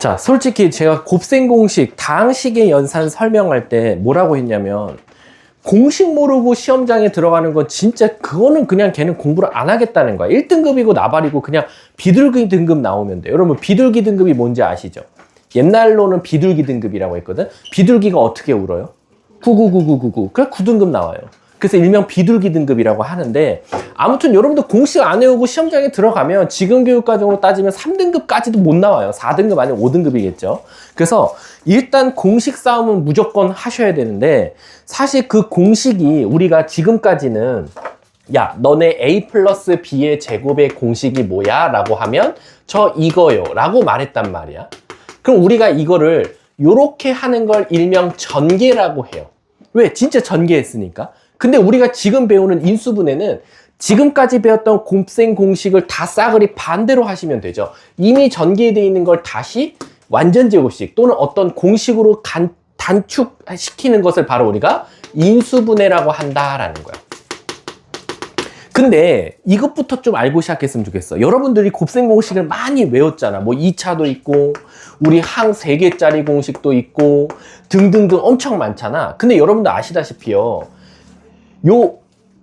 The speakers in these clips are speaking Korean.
자, 솔직히 제가 곱셈 공식, 다항식의 연산 설명할 때 뭐라고 했냐면, 공식 모르고 시험장에 들어가는 건 진짜 그거는 그냥 걔는 공부를 안 하겠다는 거야. 1등급이고 나발이고 그냥 비둘기 등급 나오면 돼. 여러분 비둘기 등급이 뭔지 아시죠? 옛날로는 비둘기 등급이라고 했거든. 비둘기가 어떻게 울어요? 구구구구구구. 그래 9등급 나와요. 그래서 일명 비둘기 등급이라고 하는데, 아무튼 여러분들 공식 안 외우고 시험장에 들어가면 지금 교육과정으로 따지면 3등급까지도 못 나와요. 4등급 아니면 5등급이겠죠. 그래서 일단 공식 싸움은 무조건 하셔야 되는데, 사실 그 공식이 우리가 지금까지는 야 너네 A 플러스 B의 제곱의 공식이 뭐야? 라고 하면 저 이거요 라고 말했단 말이야. 그럼 우리가 이거를 요렇게 하는 걸 일명 전개라고 해요. 왜? 진짜 전개했으니까. 근데 우리가 지금 배우는 인수분해는 지금까지 배웠던 곱셈 공식을 다 싸그리 반대로 하시면 되죠. 이미 전개되어 있는 걸 다시 완전 제곱식 또는 어떤 공식으로 단축시키는 것을 바로 우리가 인수분해라고 한다라는 거야. 근데 이것부터 좀 알고 시작했으면 좋겠어. 여러분들이 곱셈 공식을 많이 외웠잖아. 뭐 2차도 있고 우리 항 3개짜리 공식도 있고 등등등 엄청 많잖아. 근데 여러분들 아시다시피요, 요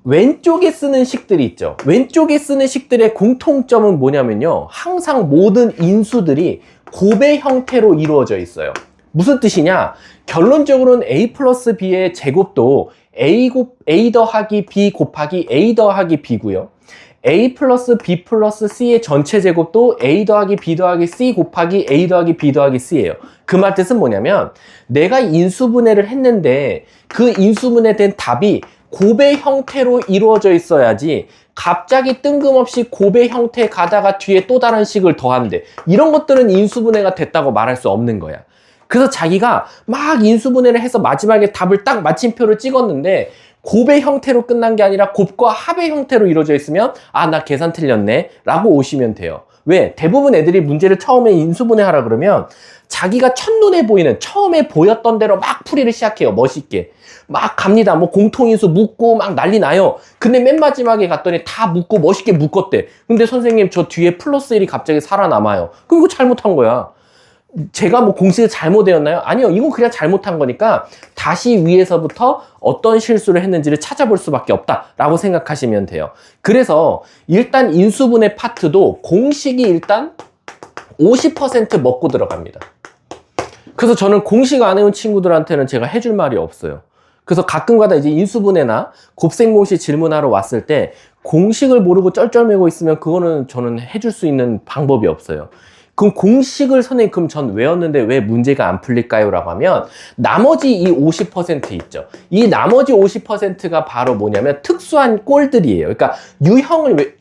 왼쪽에 쓰는 식들이 있죠. 왼쪽에 쓰는 식들의 공통점은 뭐냐면요, 항상 모든 인수들이 곱의 형태로 이루어져 있어요. 무슨 뜻이냐? 결론적으로는 A 플러스 B의 제곱도 A 더하기 B 곱하기 A 더하기 B고요. A 플러스 B 플러스 C의 전체 제곱도 A 더하기 B 더하기 C 곱하기 A 더하기 B 더하기 C예요. 그 말 뜻은 뭐냐면, 내가 인수분해를 했는데 그 인수분해된 답이 곱의 형태로 이루어져 있어야지 갑자기 뜬금없이 곱의 형태 가다가 뒤에 또 다른 식을 더한대. 이런 것들은 인수분해가 됐다고 말할 수 없는 거야. 그래서 자기가 막 인수분해를 해서 마지막에 답을 딱 마침표를 찍었는데 곱의 형태로 끝난 게 아니라 곱과 합의 형태로 이루어져 있으면 아, 나 계산 틀렸네 라고 오시면 돼요. 왜? 대부분 애들이 문제를 처음에 인수분해 하라 그러면 자기가 첫눈에 보이는, 처음에 보였던 대로 막 풀이를 시작해요. 멋있게 막 갑니다. 뭐 공통인수 묶고 막 난리 나요. 근데 맨 마지막에 갔더니 다 묶고 멋있게 묶었대. 근데 선생님 저 뒤에 플러스 1이 갑자기 살아남아요. 그럼 이거 잘못한 거야. 제가 뭐 공식을 잘못 외웠나요? 아니요, 이건 그냥 잘못한 거니까 다시 위에서부터 어떤 실수를 했는지를 찾아볼 수밖에 없다라고 생각하시면 돼요. 그래서 일단 인수분해 파트도 공식이 일단 50% 먹고 들어갑니다. 그래서 저는 공식 안 외운 친구들한테는 제가 해줄 말이 없어요. 그래서 가끔가다 이제 인수분해나 곱셈 공식 질문하러 왔을 때 공식을 모르고 쩔쩔매고 있으면 그거는 저는 해줄 수 있는 방법이 없어요. 그럼 공식을 선생님 그럼 전 외웠는데 왜 문제가 안 풀릴까요? 라고 하면 나머지 이 50% 있죠. 이 나머지 50%가 바로 뭐냐면 특수한 꼴들이에요. 그러니까 유형을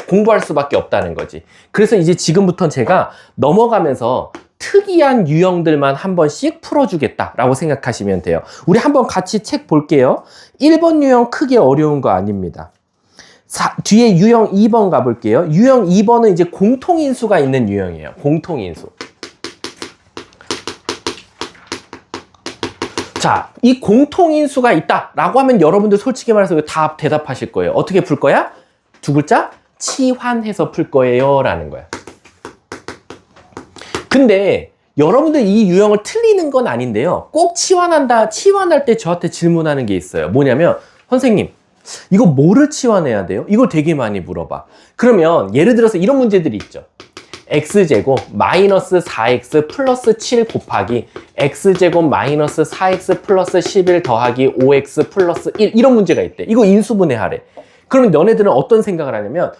공부할 수밖에 없다는 거지. 그래서 이제 지금부터는 제가 넘어가면서 특이한 유형들만 한 번씩 풀어주겠다라고 생각하시면 돼요. 우리 한번 같이 책 볼게요. 1번 유형 크게 어려운 거 아닙니다. 뒤에 유형 2번 가볼게요. 유형 2번은 이제 공통인수가 있는 유형이에요. 공통인수. 자, 이 공통인수가 있다라고 하면 여러분들 솔직히 말해서 다 대답하실 거예요. 어떻게 풀 거야? 두 글자? 치환해서 풀 거예요 라는 거야. 근데 여러분들 이 유형을 틀리는 건 아닌데요, 꼭 치환할 때 저한테 질문하는 게 있어요. 뭐냐면 선생님 이거 뭐를 치환해야 돼요? 이걸 되게 많이 물어봐. 그러면 예를 들어서 이런 문제들이 있죠. x제곱 마이너스 4x 플러스 7 곱하기 x제곱 마이너스 4x 플러스 11 더하기 5x 플러스 1, 이런 문제가 있대. 이거 인수분해 하래. 그러면 너네들은 어떤 생각을 하냐면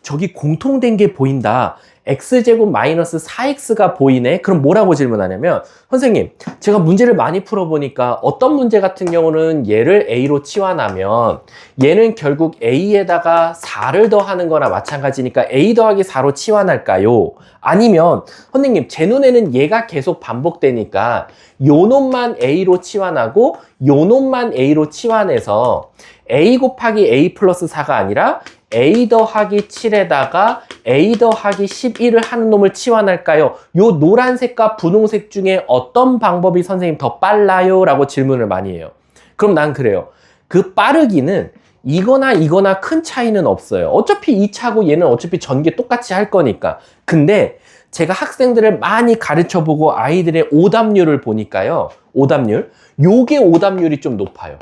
저기 공통된 게 보인다. x제곱 마이너스 4x가 보이네? 그럼 뭐라고 질문하냐면, 선생님 제가 문제를 많이 풀어보니까 어떤 문제 같은 경우는 얘를 a로 치환하면 얘는 결국 a에다가 4를 더하는 거나 마찬가지니까 a 더하기 4로 치환할까요? 아니면 선생님 제 눈에는 얘가 계속 반복되니까 요 놈만 a로 치환하고 요 놈만 a로 치환해서 a 곱하기 a 플러스 4가 아니라 a 더하기 7에다가 a 더하기 11을 하는 놈을 치환할까요? 요 노란색과 분홍색 중에 어떤 방법이 선생님 더 빨라요? 라고 질문을 많이 해요. 그럼 난 그래요. 그 빠르기는 이거나 큰 차이는 없어요. 어차피 2차고 얘는 어차피 전개 똑같이 할 거니까. 근데 제가 학생들을 많이 가르쳐보고 아이들의 오답률을 보니까요. 오답률. 요게 오답률이 좀 높아요.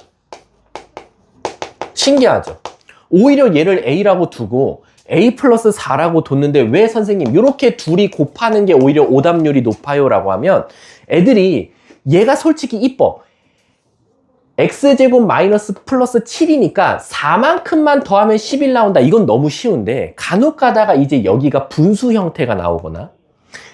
신기하죠? 오히려 얘를 A라고 두고 A 플러스 4라고 뒀는데 왜 선생님 이렇게 둘이 곱하는 게 오히려 오답률이 높아요? 라고 하면 애들이 얘가 솔직히 이뻐. x제곱 마이너스 플러스 7이니까 4만큼만 더하면 11 나온다. 이건 너무 쉬운데 간혹 가다가 이제 여기가 분수 형태가 나오거나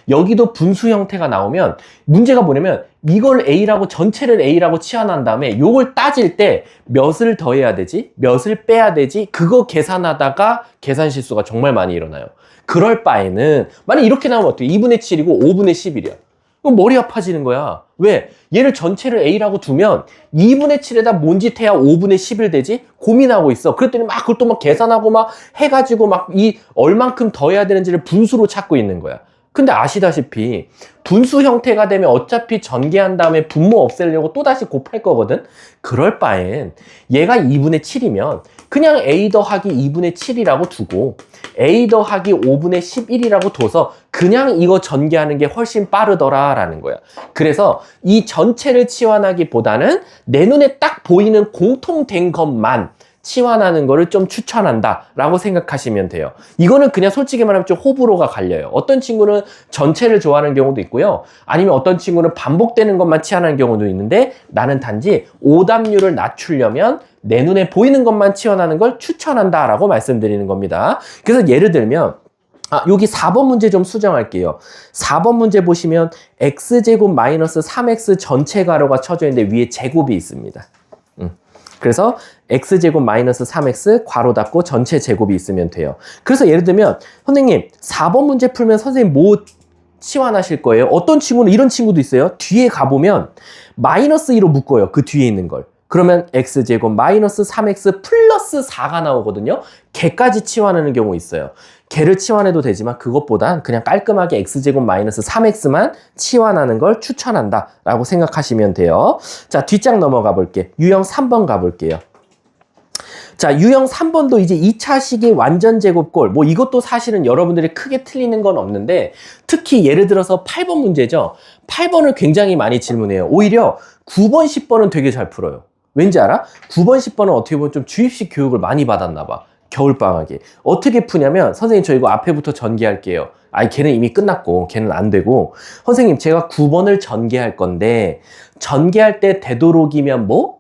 여기도 분수 형태가 나오면 문제가 뭐냐면 이걸 A라고 전체를 A라고 치환한 다음에 이걸 따질 때 몇을 더해야 되지? 몇을 빼야 되지? 그거 계산하다가 계산 실수가 정말 많이 일어나요. 그럴 바에는 만약 이렇게 나오면 어떻게? 2분의 7이고 5분의 11이야. 그럼 머리 아파지는 거야. 왜? 얘를 전체를 A라고 두면 2분의 7에다 뭔 짓 해야 5분의 11 되지? 고민하고 있어. 그랬더니 막 그걸 또 막 계산하고 막 해가지고 막 이 얼만큼 더해야 되는지를 분수로 찾고 있는 거야. 근데 아시다시피 분수 형태가 되면 어차피 전개한 다음에 분모 없애려고 또다시 곱할 거거든? 그럴 바엔 얘가 2분의 7이면 그냥 A 더하기 2분의 7이라고 두고 A 더하기 5분의 11이라고 둬서 그냥 이거 전개하는 게 훨씬 빠르더라 라는 거야. 그래서 이 전체를 치환하기보다는 내 눈에 딱 보이는 공통된 것만 치환하는 거를 좀 추천한다 라고 생각하시면 돼요. 이거는 그냥 솔직히 말하면 좀 호불호가 갈려요. 어떤 친구는 전체를 좋아하는 경우도 있고요. 아니면 어떤 친구는 반복되는 것만 치환하는 경우도 있는데 나는 단지 오답률을 낮추려면 내 눈에 보이는 것만 치환하는 걸 추천한다 라고 말씀드리는 겁니다. 그래서 예를 들면 여기 4번 문제 좀 수정할게요. 4번 문제 보시면 x제곱 마이너스 3x 전체 가로가 쳐져 있는데 위에 제곱이 있습니다. 그래서 x제곱 마이너스 3x 괄호 닫고 전체 제곱이 있으면 돼요. 그래서 예를 들면 선생님 4번 문제 풀면 선생님 뭐 치환하실 거예요? 어떤 친구는 이런 친구도 있어요. 뒤에 가보면 마이너스 2로 묶어요. 그 뒤에 있는 걸. 그러면 x제곱 마이너스 3x 플러스 4가 나오거든요. 걔까지 치환하는 경우 있어요. 걔를 치환해도 되지만 그것보단 그냥 깔끔하게 x제곱 마이너스 3x만 치환하는 걸 추천한다 라고 생각하시면 돼요. 자, 뒷장 넘어가 볼게. 유형 3번 가볼게요. 자, 유형 3번도 이제 2차식의 완전 제곱꼴. 뭐 이것도 사실은 여러분들이 크게 틀리는 건 없는데 특히 예를 들어서 8번 문제죠. 8번을 굉장히 많이 질문해요. 오히려 9번, 10번은 되게 잘 풀어요. 왠지 알아? 9번, 10번은 어떻게 보면 좀 주입식 교육을 많이 받았나 봐. 겨울방학에. 어떻게 푸냐면 선생님 저 이거 앞에부터 전개할게요. 아니 걔는 이미 끝났고 걔는 안 되고 선생님 제가 9번을 전개할 건데 전개할 때 되도록이면 뭐?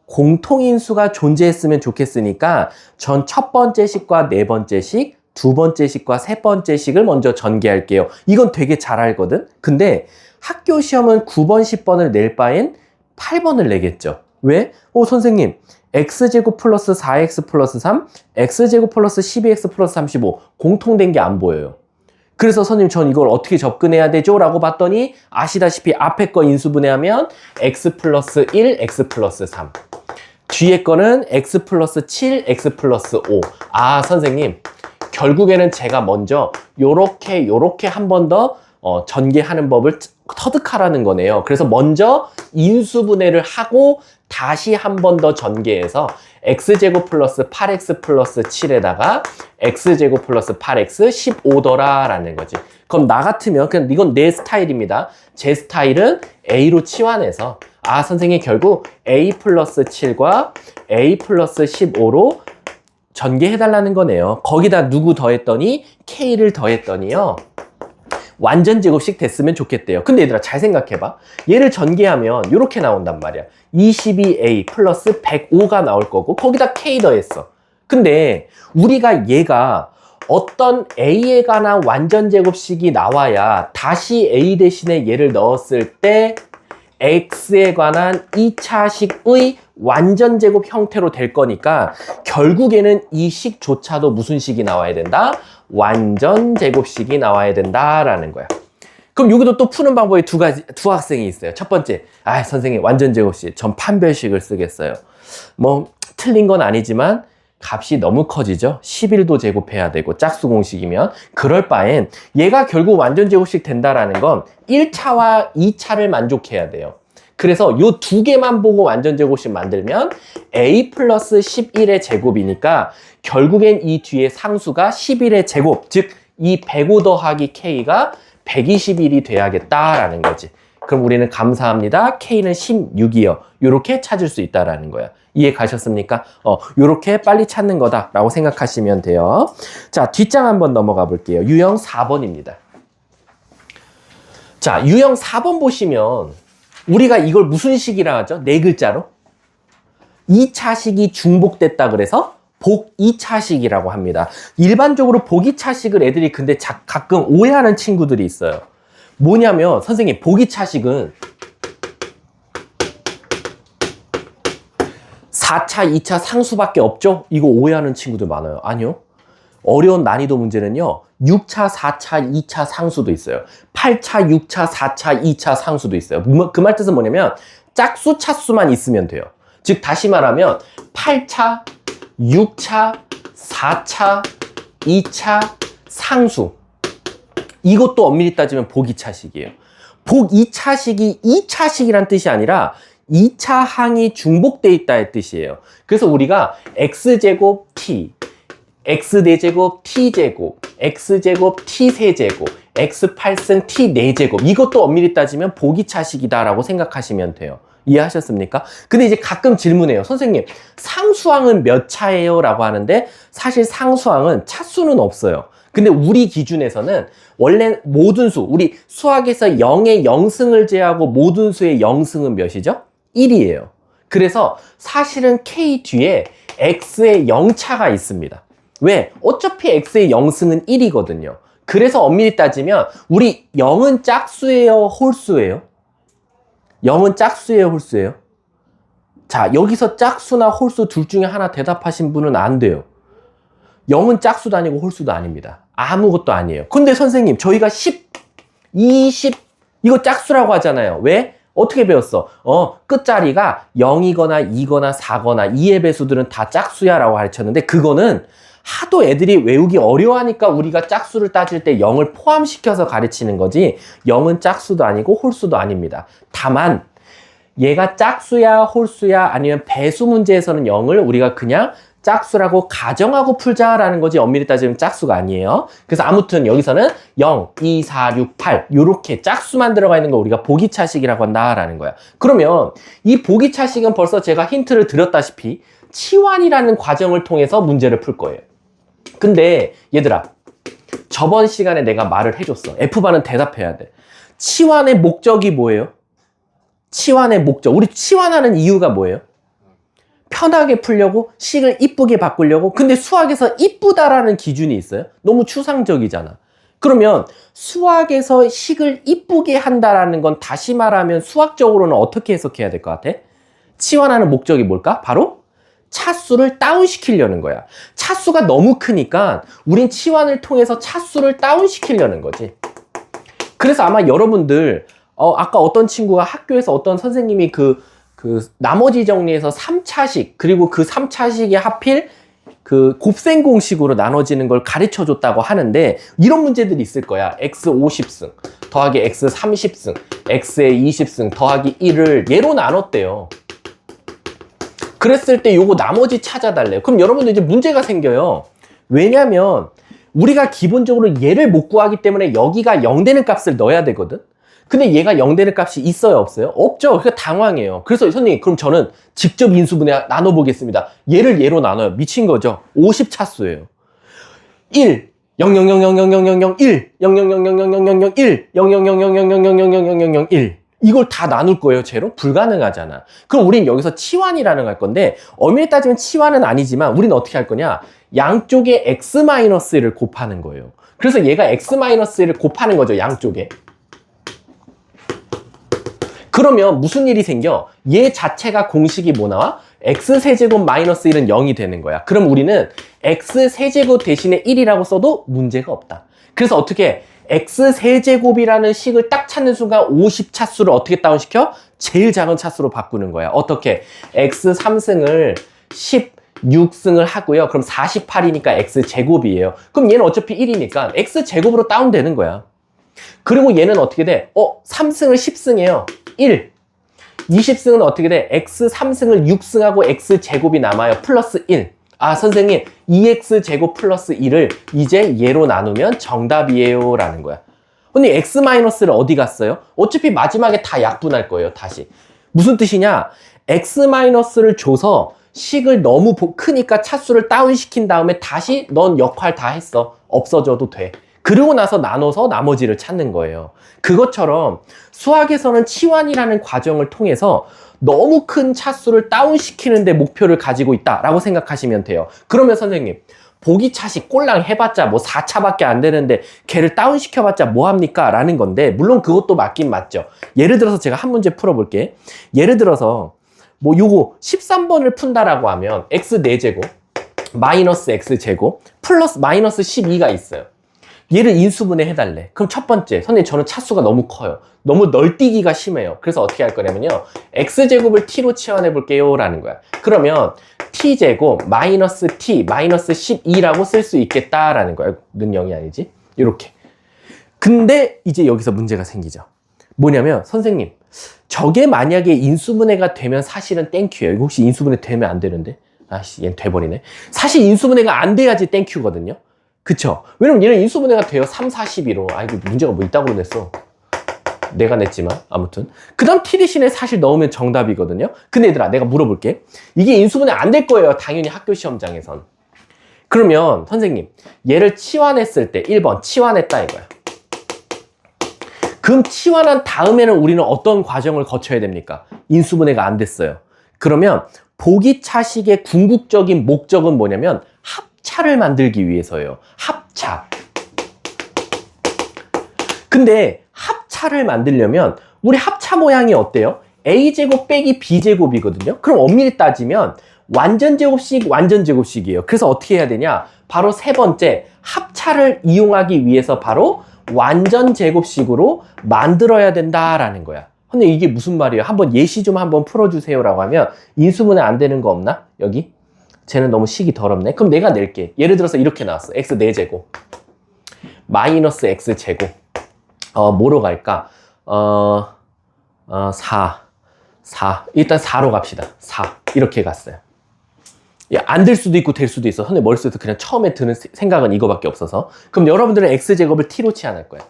공통인수가 존재했으면 좋겠으니까 전 첫 번째 식과 네 번째 식, 두 번째 식과 세 번째 식을 먼저 전개할게요. 이건 되게 잘 알거든? 근데 학교 시험은 9번, 10번을 낼 바엔 8번을 내겠죠. 왜? 선생님 x제곱 플러스 4x 플러스 3, x제곱 플러스 12x 플러스 35 공통된 게 안 보여요. 그래서 선생님 전 이걸 어떻게 접근해야 되죠? 라고 봤더니 아시다시피 앞에 거 인수분해하면 x 플러스 1, x 플러스 3 뒤에 거는 x 플러스 7, x 플러스 5 선생님 결국에는 제가 먼저 요렇게 한 번 더 전개하는 법을 터득하라는 거네요. 그래서 먼저 인수분해를 하고 다시 한 번 더 전개해서 x제곱 플러스 8x 플러스 7에다가 x제곱 플러스 8x 15더라 라는 거지. 그럼 나 같으면 그냥 이건 내 스타일입니다. 제 스타일은 a로 치환해서 선생님 결국 a 플러스 7과 a 플러스 15로 전개해달라는 거네요. 거기다 누구 더했더니 k를 더했더니요. 완전 제곱식 됐으면 좋겠대요. 근데 얘들아 잘 생각해봐. 얘를 전개하면 이렇게 나온단 말이야. 22a 플러스 105가 나올 거고 거기다 k 더했어. 근데 우리가 얘가 어떤 a에 관한 완전 제곱식이 나와야 다시 a 대신에 얘를 넣었을 때 x에 관한 2차식의 완전 제곱 형태로 될 거니까 결국에는 이 식조차도 무슨 식이 나와야 된다? 완전 제곱식이 나와야 된다라는 거야. 그럼 여기도 또 푸는 방법이 두 학생이 있어요. 첫 번째, 선생님 완전 제곱식 전 판별식을 쓰겠어요. 뭐 틀린 건 아니지만 값이 너무 커지죠. 11도 제곱해야 되고 짝수 공식이면 그럴 바엔 얘가 결국 완전 제곱식 된다라는 건 1차와 2차를 만족해야 돼요. 그래서 요 두 개만 보고 완전 제곱식 만들면 a 플러스 11의 제곱이니까 결국엔 이 뒤에 상수가 11의 제곱, 즉 이 105 더하기 k가 121이 돼야겠다라는 거지. 그럼 우리는 감사합니다. K는 16이요. 요렇게 찾을 수 있다라는 거야. 이해 가셨습니까? 요렇게 빨리 찾는 거다라고 생각하시면 돼요. 자, 뒷장 한번 넘어가 볼게요. 유형 4번입니다. 자, 유형 4번 보시면 우리가 이걸 무슨 식이라 하죠? 네 글자로? 2차식이 중복됐다 그래서 복 2차식이라고 합니다. 일반적으로 복 2차식을 애들이 근데 가끔 오해하는 친구들이 있어요. 뭐냐면 선생님 복 2차식은 4차, 2차 상수밖에 없죠? 이거 오해하는 친구들 많아요. 아니요. 어려운 난이도 문제는요. 6차, 4차, 2차 상수도 있어요. 8차, 6차, 4차, 2차 상수도 있어요. 그 말 뜻은 뭐냐면 짝수, 차수만 있으면 돼요. 즉 다시 말하면 8차, 6차, 4차, 2차 상수. 이것도 엄밀히 따지면 복 2차식이에요. 복 2차식이 2차식이란 뜻이 아니라 2차 항이 중복돼 있다의 뜻이에요. 그래서 우리가 x제곱 t, x4제곱 t제곱, x제곱 t3제곱, x8승 t4제곱 이것도 엄밀히 따지면 복 2차식이다 라고 생각하시면 돼요. 이해하셨습니까? 근데 이제 가끔 질문해요. 선생님, 상수항은 몇 차예요? 라고 하는데 사실 상수항은 차수는 없어요. 근데 우리 기준에서는 원래 모든 수, 우리 수학에서 0의 0승을 제하고 모든 수의 0승은 몇이죠? 1이에요. 그래서 사실은 K 뒤에 X의 0차가 있습니다. 왜? 어차피 X의 0승은 1이거든요. 그래서 엄밀히 따지면 우리 0은 짝수예요? 홀수예요? 0은 짝수예요? 홀수예요? 자, 여기서 짝수나 홀수 둘 중에 하나 대답하신 분은 안 돼요. 0은 짝수도 아니고 홀수도 아닙니다. 아무것도 아니에요. 근데 선생님 저희가 10, 20 이거 짝수라고 하잖아요. 왜? 어떻게 배웠어? 끝자리가 0이거나 2거나 4거나 2의 배수들은 다 짝수야 라고 가르쳤는데 그거는 하도 애들이 외우기 어려워하니까 우리가 짝수를 따질 때 0을 포함시켜서 가르치는 거지 0은 짝수도 아니고 홀수도 아닙니다. 다만 얘가 짝수야 홀수야 아니면 배수 문제에서는 0을 우리가 그냥 짝수라고 가정하고 풀자라는 거지 엄밀히 따지면 짝수가 아니에요. 그래서 아무튼 여기서는 0, 2, 4, 6, 8 요렇게 짝수만 들어가 있는 거 우리가 보기차식이라고 한다라는 거야. 그러면 이 보기차식은 벌써 제가 힌트를 드렸다시피 치환이라는 과정을 통해서 문제를 풀 거예요. 근데 얘들아 저번 시간에 내가 말을 해줬어. F반은 대답해야 돼. 치환의 목적이 뭐예요? 치환의 목적. 우리 치환하는 이유가 뭐예요? 편하게 풀려고 식을 이쁘게 바꾸려고. 근데 수학에서 이쁘다라는 기준이 있어요? 너무 추상적이잖아. 그러면 수학에서 식을 이쁘게 한다라는 건 다시 말하면 수학적으로는 어떻게 해석해야 될 것 같아? 치환하는 목적이 뭘까? 바로 차수를 다운시키려는 거야. 차수가 너무 크니까 우린 치환을 통해서 차수를 다운시키려는 거지. 그래서 아마 여러분들 아까 어떤 친구가 학교에서 어떤 선생님이 그 나머지 정리해서 3차식 그리고 그 3차식이 하필 그 곱셈 공식으로 나눠지는 걸 가르쳐 줬다고 하는데 이런 문제들이 있을 거야. x 50승 더하기 x 30승 x의 20승 더하기 1을 얘로 나눴대요. 그랬을 때 요거 나머지 찾아달래요. 그럼 여러분들 이제 문제가 생겨요. 왜냐면 우리가 기본적으로 얘를 못 구하기 때문에 여기가 0 되는 값을 넣어야 되거든. 근데 얘가 0 되는 값이 있어요 없어요? 없죠. 그러니까 당황해요. 그래서 선생님 그럼 저는 직접 인수분해 나눠보겠습니다. 얘를 얘로 나눠요. 미친 거죠. 50차수예요. 1 0 0 0 0 0 0 0 0 1 0 0 0 0 0 0 0 0 1 0 0 0 0 0 0 0 0 0 0 1 이걸 다 나눌 거예요. 제로? 불가능하잖아. 그럼 우린 여기서 치환이라는 걸 할 건데 엄밀히 따지면 치환은 아니지만 우린 어떻게 할 거냐? 양쪽에 x-1을 곱하는 거예요. 그래서 얘가 x-1을 곱하는 거죠. 양쪽에. 그러면 무슨 일이 생겨? 얘 자체가 공식이 뭐 나와? x세제곱 마이너스 1은 0이 되는 거야. 그럼 우리는 x세제곱 대신에 1이라고 써도 문제가 없다. 그래서 어떻게 x세제곱이라는 식을 딱 찾는 순간 50차수를 어떻게 다운시켜? 제일 작은 차수로 바꾸는 거야. 어떻게? x3승을 16승을 하고요. 그럼 48이니까 x제곱이에요. 그럼 얘는 어차피 1이니까 x제곱으로 다운되는 거야. 그리고 얘는 어떻게 돼? 3승을 10승해요. 1. 20승은 어떻게 돼? x 3승을 6승하고 x제곱이 남아요. 플러스 1. 아 선생님 2x제곱 플러스 1을 이제 얘로 나누면 정답이에요 라는 거야. 근데 x-를 어디 갔어요? 어차피 마지막에 다 약분할 거예요, 다시. 무슨 뜻이냐? x-를 줘서 식을 너무 크니까 차수를 다운시킨 다음에 다시 넌 역할 다 했어. 없어져도 돼. 그러고 나서 나눠서 나머지를 찾는 거예요. 그것처럼 수학에서는 치환이라는 과정을 통해서 너무 큰 차수를 다운시키는데 목표를 가지고 있다라고 생각하시면 돼요. 그러면 선생님, 보기차식 꼴랑 해봤자 뭐 4차밖에 안 되는데 걔를 다운시켜봤자 뭐합니까? 라는 건데, 물론 그것도 맞긴 맞죠. 예를 들어서 제가 한 문제 풀어볼게. 예를 들어서 뭐 요거 13번을 푼다라고 하면 x 4제곱 마이너스 x제곱 플러스 마이너스 12가 있어요. 얘를 인수분해 해달래. 그럼 첫 번째, 선생님 저는 차수가 너무 커요. 너무 널뛰기가 심해요. 그래서 어떻게 할 거냐면요, x제곱을 t로 치환해 볼게요 라는 거야. 그러면 t제곱 마이너스 t 마이너스 12라고 쓸 수 있겠다라는 거야. 는 0이 아니지? 이렇게. 근데 이제 여기서 문제가 생기죠. 뭐냐면 선생님, 저게 만약에 인수분해가 되면 사실은 땡큐예요. 이거 혹시 인수분해 되면 안 되는데? 아씨, 얘는 돼버리네. 사실 인수분해가 안 돼야지 땡큐거든요. 그쵸? 왜냐면 얘는 인수분해가 돼요. 3, 4, 12로. 아이고, 문제가 뭐 있다고 냈어. 내가 냈지만 아무튼 그 다음 t 대신에 사실 넣으면 정답이거든요. 근데 얘들아, 내가 물어볼게. 이게 인수분해 안 될 거예요, 당연히 학교 시험장에선. 그러면 선생님, 얘를 치환했을 때 1번 치환했다 이거야. 그럼 치환한 다음에는 우리는 어떤 과정을 거쳐야 됩니까? 인수분해가 안 됐어요. 그러면 보기차식의 궁극적인 목적은 뭐냐면 합차를 만들기 위해서예요. 합차. 근데 합차를 만들려면 우리 합차 모양이 어때요? a제곱 빼기 b제곱이거든요. 그럼 엄밀히 따지면 완전제곱식 완전제곱식이에요. 그래서 어떻게 해야 되냐? 바로 세 번째, 합차를 이용하기 위해서 바로 완전제곱식으로 만들어야 된다라는 거야. 근데 이게 무슨 말이에요? 한번 예시 좀 한번 풀어주세요 라고 하면 인수분해 안 되는 거 없나? 여기? 쟤는 너무 식이 더럽네. 그럼 내가 낼게. 예를 들어서 이렇게 나왔어. x 4제곱 마이너스 x제곱 뭐로 갈까? 4 일단 4로 갑시다. 4 이렇게 갔어요. 안 될 수도 있고 될 수도 있어. 선생님 머릿속에서 그냥 처음에 드는 생각은 이거밖에 없어서. 그럼 여러분들은 x제곱을 t로 치환할 거야.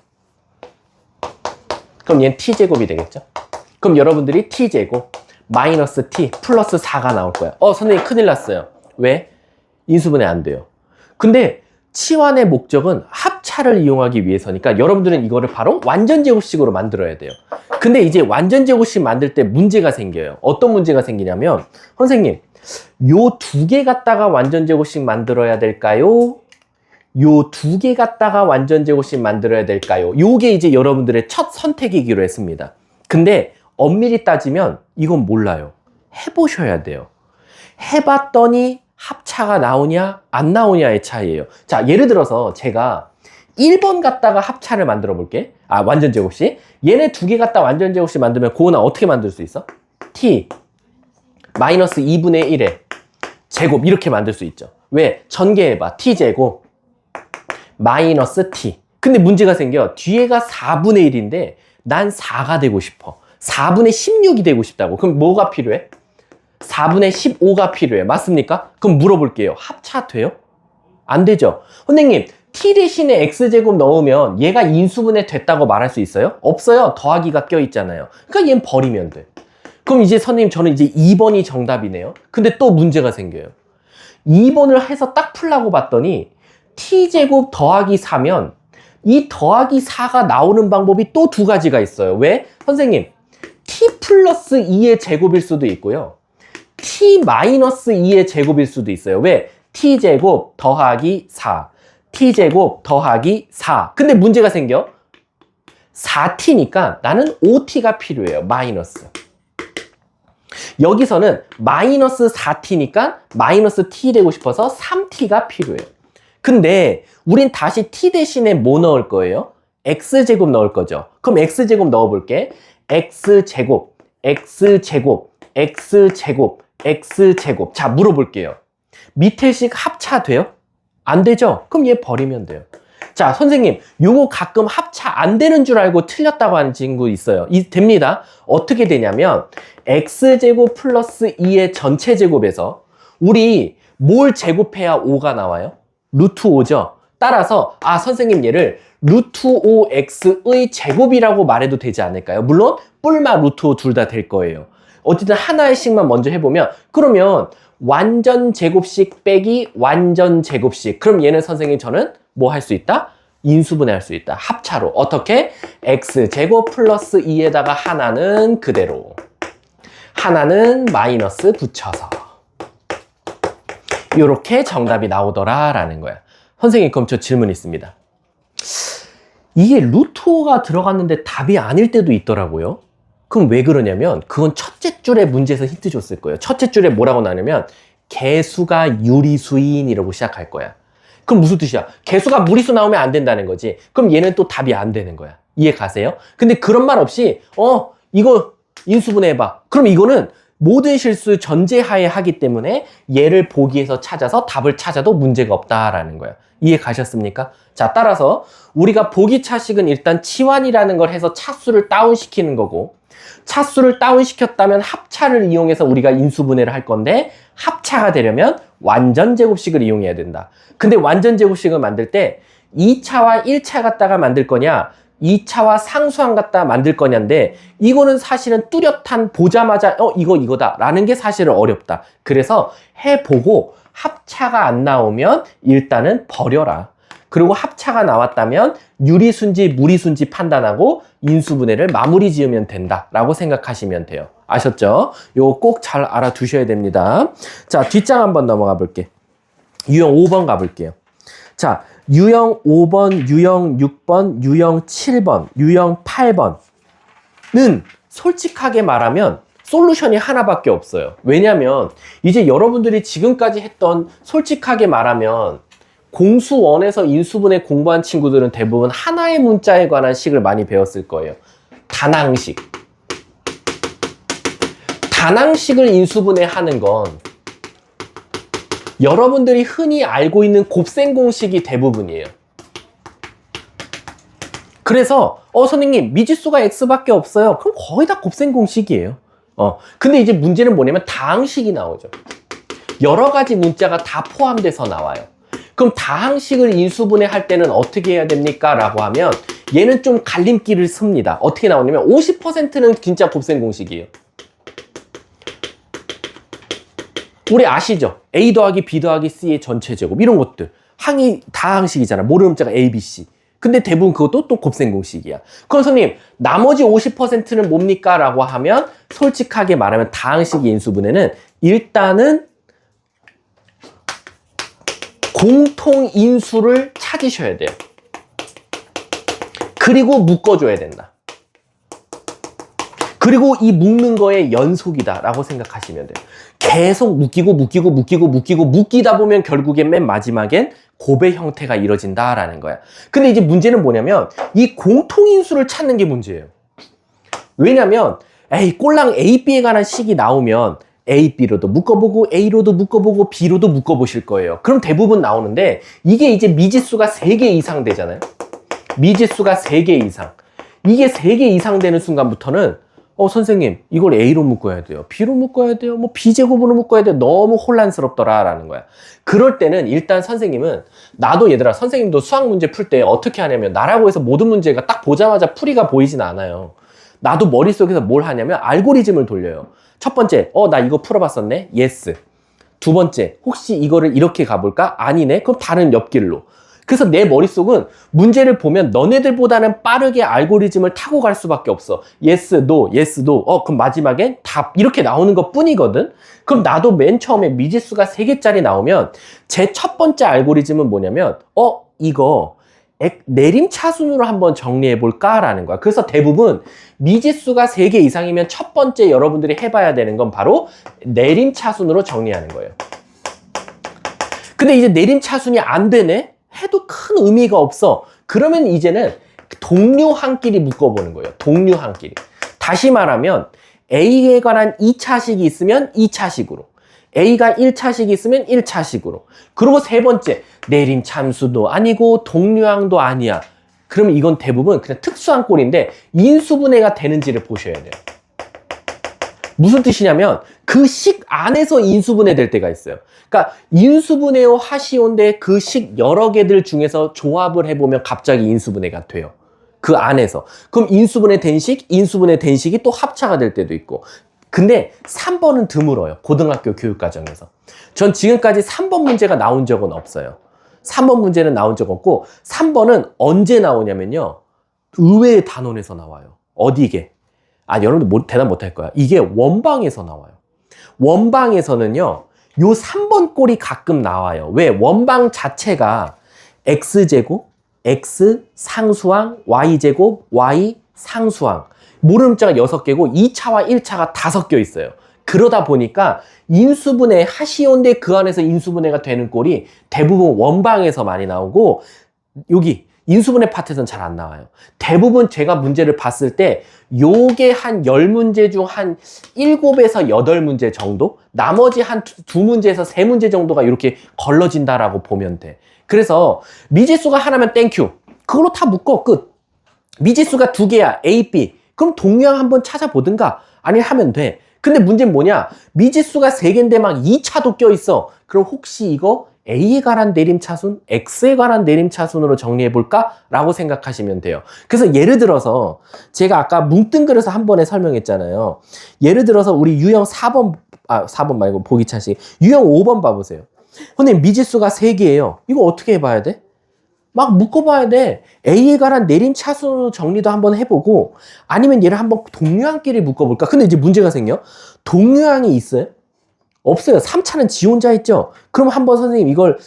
그럼 얘는 t제곱이 되겠죠? 그럼 여러분들이 t제곱 마이너스 t 플러스 4가 나올 거야. 선생님 큰일 났어요. 왜? 인수분해 안 돼요. 근데 치환의 목적은 합차를 이용하기 위해서니까 여러분들은 이거를 바로 완전제곱식으로 만들어야 돼요. 근데 이제 완전제곱식 만들 때 문제가 생겨요. 어떤 문제가 생기냐면, 선생님 요 두 개 갖다가 완전제곱식 만들어야 될까요? 요 두 개 갖다가 완전제곱식 만들어야 될까요? 요게 이제 여러분들의 첫 선택이기로 했습니다. 근데 엄밀히 따지면 이건 몰라요. 해보셔야 돼요. 해봤더니 합차가 나오냐 안 나오냐의 차이예요. 자, 예를 들어서 제가 1번 갖다가 합차를 만들어 볼게. 완전제곱식. 얘네 두 개 갖다 완전제곱식 만들면 그거는 어떻게 만들 수 있어? t 마이너스 2분의 1의 제곱 이렇게 만들 수 있죠. 왜? 전개해봐. t제곱 마이너스 t. 근데 문제가 생겨. 뒤에가 4분의 1인데 난 4가 되고 싶어. 4분의 16이 되고 싶다고. 그럼 뭐가 필요해? 4분의 15가 필요해. 맞습니까? 그럼 물어볼게요. 합차 돼요? 안 되죠. 선생님, t 대신에 x제곱 넣으면 얘가 인수분해 됐다고 말할 수 있어요? 없어요. 더하기가 껴있잖아요. 그러니까 얘는 버리면 돼. 그럼 이제 선생님, 저는 이제 2번이 정답이네요. 근데 또 문제가 생겨요. 2번을 해서 딱 풀라고 봤더니 t제곱 더하기 4면 이 더하기 4가 나오는 방법이 또 두 가지가 있어요. 왜? 선생님, t 플러스 2의 제곱일 수도 있고요. t 마이너스 2의 제곱일 수도 있어요. 왜? t제곱 더하기 4 t제곱 더하기 4. 근데 문제가 생겨. 4t니까 나는 5t가 필요해요. 마이너스. 여기서는 마이너스 4t니까 마이너스 t 되고 싶어서 3t가 필요해요. 근데 우린 다시 t 대신에 뭐 넣을 거예요? x제곱 넣을 거죠. 그럼 x제곱 넣어볼게. x제곱 x제곱 x제곱 x제곱. 자, 물어볼게요. 밑에 식 합차 돼요? 안 되죠? 그럼 얘 버리면 돼요. 자, 선생님 요거 가끔 합차 안 되는 줄 알고 틀렸다고 하는 친구 있어요. 됩니다. 어떻게 되냐면 x제곱 플러스 2의 전체 제곱에서 우리 뭘 제곱해야 5가 나와요? 루트 5죠? 따라서 선생님 얘를 루트 5x의 제곱이라고 말해도 되지 않을까요? 물론 뿔마 루트 5 둘 다 될 거예요. 어쨌든 하나씩만 먼저 해보면, 그러면 완전 제곱식 빼기 완전 제곱식, 그럼 얘는 선생님 저는 뭐 할 수 있다? 인수분해 할 수 있다. 합차로. 어떻게? x제곱 플러스 2에다가 하나는 그대로, 하나는 마이너스 붙여서 이렇게 정답이 나오더라 라는 거야. 선생님, 그럼 저 질문 있습니다. 이게 루트 5가 들어갔는데 답이 아닐 때도 있더라고요. 그럼 왜 그러냐면 그건 첫째 줄에 문제에서 힌트 줬을 거예요. 첫째 줄에 뭐라고 나누면 개수가 유리수인이라고 시작할 거야. 그럼 무슨 뜻이야? 개수가 무리수 나오면 안 된다는 거지. 그럼 얘는 또 답이 안 되는 거야. 이해 가세요? 근데 그런 말 없이 이거 인수분해 해봐. 그럼 이거는 모든 실수 전제하에 하기 때문에 얘를 보기에서 찾아서 답을 찾아도 문제가 없다라는 거야. 이해 가셨습니까? 자, 따라서 우리가 보기 차식은 일단 치환이라는 걸 해서 차수를 다운시키는 거고, 차수를 다운시켰다면 합차를 이용해서 우리가 인수분해를 할 건데, 합차가 되려면 완전 제곱식을 이용해야 된다. 근데 완전 제곱식을 만들 때 2차와 1차 갖다가 만들 거냐, 2차와 상수항 갖다 만들 거냐인데, 이거는 사실은 뚜렷한 보자마자 이거다 라는 게 사실은 어렵다. 그래서 해보고 합차가 안 나오면 일단은 버려라. 그리고 합차가 나왔다면 유리수인지 무리수인지 판단하고 인수분해를 마무리 지으면 된다라고 생각하시면 돼요. 아셨죠? 요거 꼭 잘 알아두셔야 됩니다. 자, 뒷장 한번 넘어가 볼게. 유형 5번 가볼게요. 자, 유형 5번, 유형 6번, 유형 7번, 유형 8번은 솔직하게 말하면 솔루션이 하나밖에 없어요. 왜냐면 이제 여러분들이 지금까지 했던, 솔직하게 말하면 공수1에서 인수분해 공부한 친구들은 대부분 하나의 문자에 관한 식을 많이 배웠을 거예요. 단항식. 단항식을 인수분해 하는 건 여러분들이 흔히 알고 있는 곱셈 공식이 대부분이에요. 그래서 선생님 미지수가 x밖에 없어요. 그럼 거의 다 곱셈 공식이에요. 근데 이제 문제는 뭐냐면 다항식이 나오죠. 여러 가지 문자가 다 포함돼서 나와요. 그럼 다항식을 인수분해 할 때는 어떻게 해야 됩니까? 라고 하면 얘는 좀 갈림길을 씁니다. 어떻게 나오냐면 50%는 진짜 곱셈 공식이에요. 우리 아시죠? A 더하기 B 더하기 C의 전체 제곱, 이런 것들 항이 다항식이잖아. 모르는 문자가 A, B, C. 근데 대부분 그것도 또 곱셈 공식이야. 그럼 선생님 나머지 50%는 뭡니까? 라고 하면 솔직하게 말하면 다항식 인수분해는 일단은 공통인수를 찾으셔야 돼요. 그리고 묶어줘야 된다. 그리고 이 묶는 거의 연속이다 라고 생각하시면 돼요. 계속 묶이다 보면 결국엔 맨 마지막엔 곱의 형태가 이루어진다라는 거야. 근데 이제 문제는 뭐냐면 이 공통인수를 찾는 게 문제예요. 왜냐면 꼴랑 A, B에 관한 식이 나오면 A, B로도 묶어보고 A로도 묶어보고 B로도 묶어보실 거예요. 그럼 대부분 나오는데 이게 이제 미지수가 3개 이상 되잖아요. 미지수가 3개 이상. 이게 3개 이상 되는 순간부터는 선생님 이걸 A로 묶어야 돼요. B로 묶어야 돼요. 뭐 B제곱으로 묶어야 돼요. 너무 혼란스럽더라 라는 거야. 그럴 때는 일단 선생님은, 나도 얘들아 선생님도 수학 문제 풀 때 어떻게 하냐면, 나라고 해서 모든 문제가 딱 보자마자 풀이가 보이진 않아요. 나도 머릿속에서 뭘 하냐면 알고리즘을 돌려요. 첫 번째, 나 이거 풀어봤었네? 예스. 두 번째, 혹시 이거를 이렇게 가볼까? 아니네? 그럼 다른 옆길로. 그래서 내 머릿속은 문제를 보면 너네들보다는 빠르게 알고리즘을 타고 갈 수밖에 없어. yes, no, yes, no. 그럼 마지막엔 답. 이렇게 나오는 것 뿐이거든? 그럼 나도 맨 처음에 미지수가 3개짜리 나오면 제 첫 번째 알고리즘은 뭐냐면, 이거 내림차순으로 한번 정리해 볼까? 라는 거야. 그래서 대부분 미지수가 3개 이상이면 첫 번째 여러분들이 해봐야 되는 건 바로 내림차순으로 정리하는 거예요. 근데 이제 내림차순이 안 되네? 해도 큰 의미가 없어. 그러면 이제는 동류항끼리 묶어보는 거예요. 동류항끼리. 다시 말하면 A에 관한 2차식이 있으면 2차식으로, A가 1차식이 있으면 1차식으로, 그리고 세 번째 내림참수도 아니고 동류항도 아니야. 그러면 이건 대부분 그냥 특수한 꼴인데 인수분해가 되는지를 보셔야 돼요. 무슨 뜻이냐면 그 식 안에서 인수분해 될 때가 있어요. 그러니까 인수분해요 하시온데 그 식 여러 개들 중에서 조합을 해보면 갑자기 인수분해가 돼요. 그 안에서. 그럼 인수분해 된 식, 인수분해 된 식이 또 합차가 될 때도 있고. 근데 3번은 드물어요. 고등학교 교육과정에서. 전 지금까지 3번 문제가 나온 적은 없어요. 3번 문제는 나온 적 없고 3번은 언제 나오냐면요. 의외의 단원에서 나와요. 어디게? 여러분들 대답 못할 거야. 이게 원방에서 나와요. 원방에서는요. 요 3번 꼴이 가끔 나와요. 왜? 원방 자체가 x제곱, x 상수항, y제곱, y 상수항. 모름자가 6개고 2차와 1차가 다 섞여 있어요. 그러다 보니까 인수분해 하시온데 그 안에서 인수분해가 되는 꼴이 대부분 원방에서 많이 나오고 여기 인수분해 파트에서는 잘 안 나와요. 대부분 제가 문제를 봤을 때 요게 한 10문제 중 한 7에서 8문제 정도? 나머지 한 2문제에서 3문제 정도가 이렇게 걸러진다라고 보면 돼. 그래서 미지수가 하나면 땡큐. 그걸로 다 묶어. 끝. 미지수가 2개야. A, B. 그럼 동류항 한번 찾아보든가 아니면 하면 돼. 근데 문제는 뭐냐? 미지수가 3개인데 막 2차도 껴있어. 그럼 혹시 이거 A에 관한 내림차순, X에 관한 내림차순으로 정리해볼까? 라고 생각하시면 돼요. 그래서 예를 들어서 제가 아까 뭉뚱그려서 한 번에 설명했잖아요. 예를 들어서 우리 유형 4번, 4번 말고 보기 차식. 유형 5번 봐보세요. 선생님 미지수가 3개예요. 이거 어떻게 해봐야 돼? 막 묶어봐야 돼. A에 관한 내림차순으로 정리도 한번 해보고 아니면 얘를 한번 동류항끼리 묶어볼까? 근데 이제 문제가 생겨. 동류항이 있어요? 없어요. 3차는 지 혼자 있죠. 그럼 한번 선생님 이걸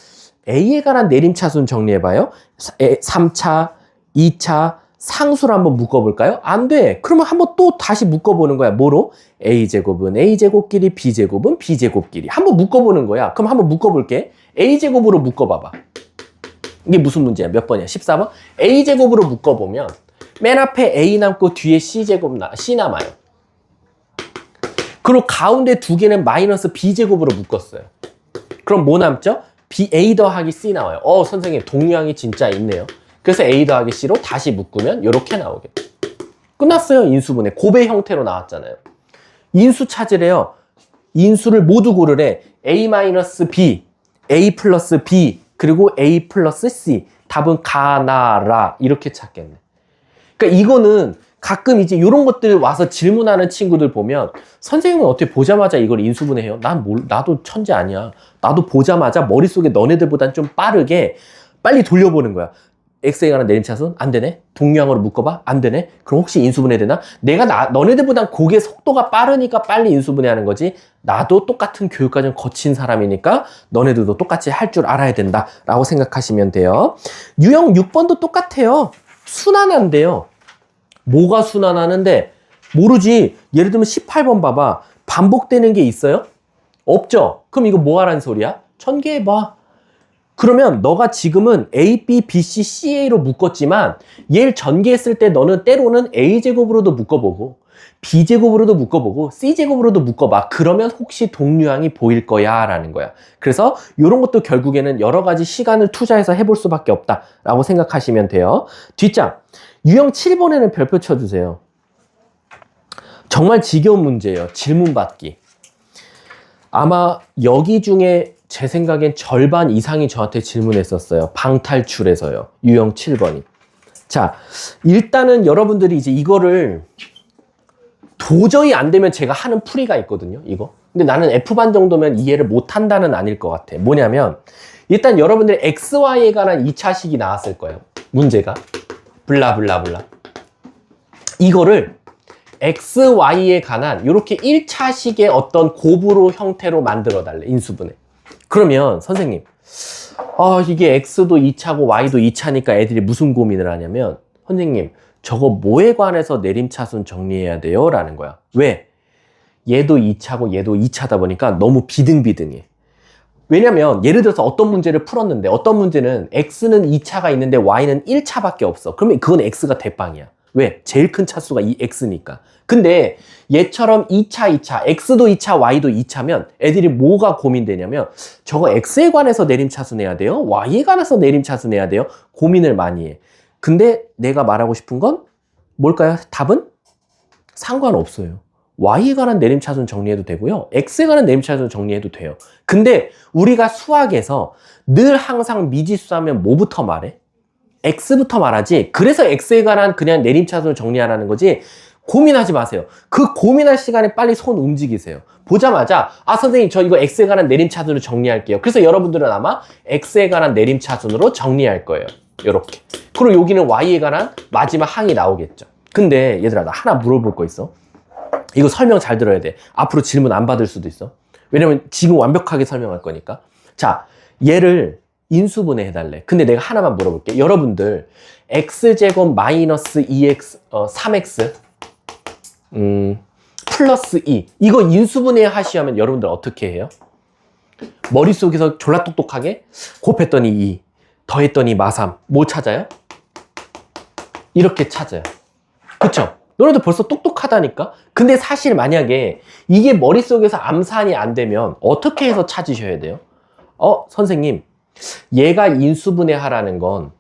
A에 관한 내림차순 정리해봐요. 3차, 2차, 상수로 한번 묶어볼까요? 안 돼. 그러면 한번 또 다시 묶어보는 거야. 뭐로? A제곱은 A제곱끼리 B제곱은 B제곱끼리. 한번 묶어보는 거야. 그럼 한번 묶어볼게. A제곱으로 묶어봐봐. 이게 무슨 문제야? 몇 번이야? 14번? A제곱으로 묶어보면 맨 앞에 A 남고 뒤에 C제곱 C 남아요. 그리고 가운데 2개는 마이너스 B제곱으로 묶었어요. 그럼 뭐 남죠? A 더하기 C 나와요. 선생님 동류항이 진짜 있네요. 그래서 A 더하기 C로 다시 묶으면 이렇게 나오겠죠. 끝났어요. 인수분해. 곱의 형태로 나왔잖아요. 인수 찾으래요. 인수를 모두 고르래. A-B, A 플러스 B, 그리고 A 플러스 C. 답은 가나라 이렇게 찾겠네. 그러니까 이거는 가끔 이제 이런 것들 와서 질문하는 친구들 보면 선생님은 어떻게 보자마자 이걸 인수분해해요? 나도 천재 아니야. 나도 보자마자 머릿속에 너네들보단 좀 빠르게 빨리 돌려보는 거야. X에 관한 내림차순? 안 되네? 동류항으로 묶어봐? 안 되네? 그럼 혹시 인수분해 되나? 내가 너네들보단 고개 속도가 빠르니까 빨리 인수분해하는 거지. 나도 똑같은 교육과정 거친 사람이니까 너네들도 똑같이 할 줄 알아야 된다 라고 생각하시면 돼요. 유형 6번도 똑같아요. 순환한대요. 뭐가 순환하는데? 모르지. 예를 들면 18번 봐봐. 반복되는 게 있어요? 없죠? 그럼 이거 뭐 하라는 소리야? 전개해봐. 그러면 너가 지금은 A, B, B, C, CA로 묶었지만 얘를 전개했을 때 너는 때로는 A제곱으로도 묶어보고 B제곱으로도 묶어보고 C제곱으로도 묶어봐. 그러면 혹시 동류항이 보일 거야 라는 거야. 그래서 이런 것도 결국에는 여러 가지 시간을 투자해서 해볼 수밖에 없다 라고 생각하시면 돼요. 뒷장 유형 7번에는 별표 쳐주세요. 정말 지겨운 문제예요. 질문 받기. 아마 여기 중에 제 생각엔 절반 이상이 저한테 질문했었어요. 방탈출에서요. 유형 7번이. 자, 일단은 여러분들이 이제 이거를 도저히 안 되면 제가 하는 풀이가 있거든요. 이거. 근데 나는 F반 정도면 이해를 못한다는 아닐 것 같아. 뭐냐면 일단 여러분들 XY에 관한 2차식이 나왔을 거예요. 문제가. 블라블라블라. 이거를 XY에 관한 이렇게 1차식의 어떤 곱으로 형태로 만들어 달래. 인수분해. 그러면 선생님 이게 X도 2차고 Y도 2차니까 애들이 무슨 고민을 하냐면 선생님 저거 뭐에 관해서 내림차순 정리해야 돼요? 라는 거야. 왜? 얘도 2차고 얘도 2차다 보니까 너무 비등비등해. 왜냐면 예를 들어서 어떤 문제를 풀었는데 어떤 문제는 X는 2차가 있는데 Y는 1차밖에 없어. 그러면 그건 X가 대빵이야. 왜? 제일 큰 차수가 이 X니까. 근데 얘처럼 2차, 2차, X도 2차, Y도 2차면 애들이 뭐가 고민되냐면 저거 X에 관해서 내림차순 해야 돼요? Y에 관해서 내림차순 해야 돼요? 고민을 많이 해. 근데 내가 말하고 싶은 건 뭘까요? 답은? 상관없어요. y에 관한 내림차순 정리해도 되고요. x에 관한 내림차순 정리해도 돼요. 근데 우리가 수학에서 늘 항상 미지수 하면 뭐부터 말해? x부터 말하지. 그래서 x에 관한 그냥 내림차순을 정리하라는 거지. 고민하지 마세요. 그 고민할 시간에 빨리 손 움직이세요. 보자마자 선생님 저 이거 x에 관한 내림차순으로 정리할게요. 그래서 여러분들은 아마 x에 관한 내림차순으로 정리할 거예요. 요렇게. 그리고 여기는 y에 관한 마지막 항이 나오겠죠. 근데 얘들아 나 하나 물어볼 거 있어. 이거 설명 잘 들어야 돼. 앞으로 질문 안 받을 수도 있어. 왜냐면 지금 완벽하게 설명할 거니까. 자, 얘를 인수분해 해달래. 근데 내가 하나만 물어볼게. 여러분들 x제곱 마이너스 2x 3x 플러스 2 이거 인수분해 하시면 여러분들 어떻게 해요? 머릿속에서 졸라 똑똑하게 곱했더니 2 더했더니 마3 뭐 찾아요? 이렇게 찾아요. 그쵸? 너네도 벌써 똑똑하다니까? 근데 사실 만약에 이게 머릿속에서 암산이 안 되면 어떻게 해서 찾으셔야 돼요? 선생님 얘가 인수분해 하라는 건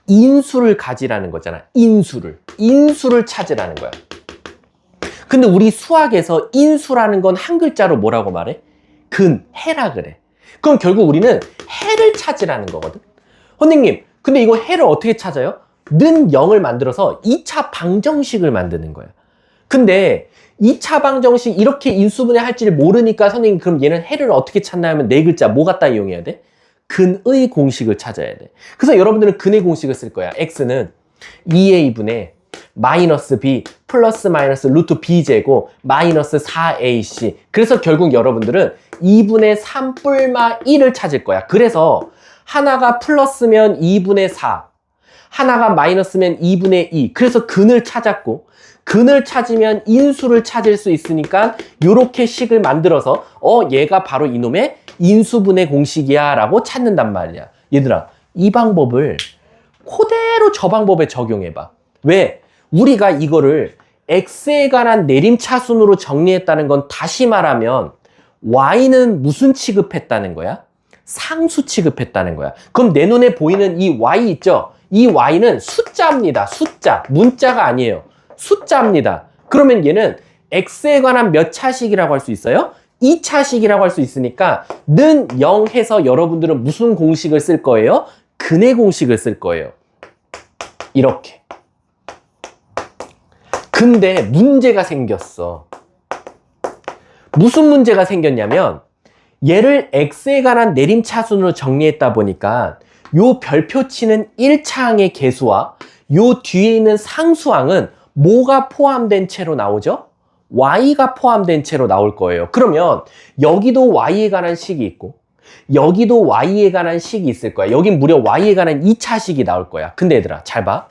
인수를 가지라는 거잖아. 인수를 찾으라는 거야. 근데 우리 수학에서 인수라는 건 한 글자로 뭐라고 말해? 해라 그래. 그럼 결국 우리는 해를 찾으라는 거거든. 선생님 근데 이거 해를 어떻게 찾아요? 는 0을 만들어서 2차 방정식을 만드는 거야. 근데 2차 방정식 이렇게 인수분해 할지를 모르니까 선생님 그럼 얘는 해를 어떻게 찾나 하면 네 글자 뭐 갖다 이용해야 돼? 근의 공식을 찾아야 돼. 그래서 여러분들은 근의 공식을 쓸 거야. x는 2a분의 마이너스 b 플러스 마이너스 루트 b제곱 마이너스 4ac. 그래서 결국 여러분들은 2분의 3 뿔마 1을 찾을 거야. 그래서 하나가 플러스면 2분의 4 하나가 마이너스면 2분의 2. 그래서 근을 찾았고 근을 찾으면 인수를 찾을 수 있으니까 요렇게 식을 만들어서 얘가 바로 이놈의 인수분해 공식이야 라고 찾는단 말이야. 얘들아 이 방법을 그대로 저 방법에 적용해봐. 왜? 우리가 이거를 x에 관한 내림차순으로 정리했다는 건 다시 말하면 y는 무슨 취급했다는 거야? 상수 취급했다는 거야. 그럼 내 눈에 보이는 이 y 있죠? 이 y는 숫자입니다. 숫자. 문자가 아니에요. 숫자입니다. 그러면 얘는 x에 관한 몇 차식이라고 할 수 있어요? 2차식이라고 할 수 있으니까 는 0 해서 여러분들은 무슨 공식을 쓸 거예요? 근의 공식을 쓸 거예요. 이렇게. 근데 문제가 생겼어. 무슨 문제가 생겼냐면 얘를 x에 관한 내림차순으로 정리했다 보니까 요 별표치는 1차항의 개수와 요 뒤에 있는 상수항은 뭐가 포함된 채로 나오죠? y가 포함된 채로 나올 거예요. 그러면 여기도 y에 관한 식이 있고 여기도 y에 관한 식이 있을 거야. 여긴 무려 y에 관한 2차식이 나올 거야. 근데 얘들아 잘 봐.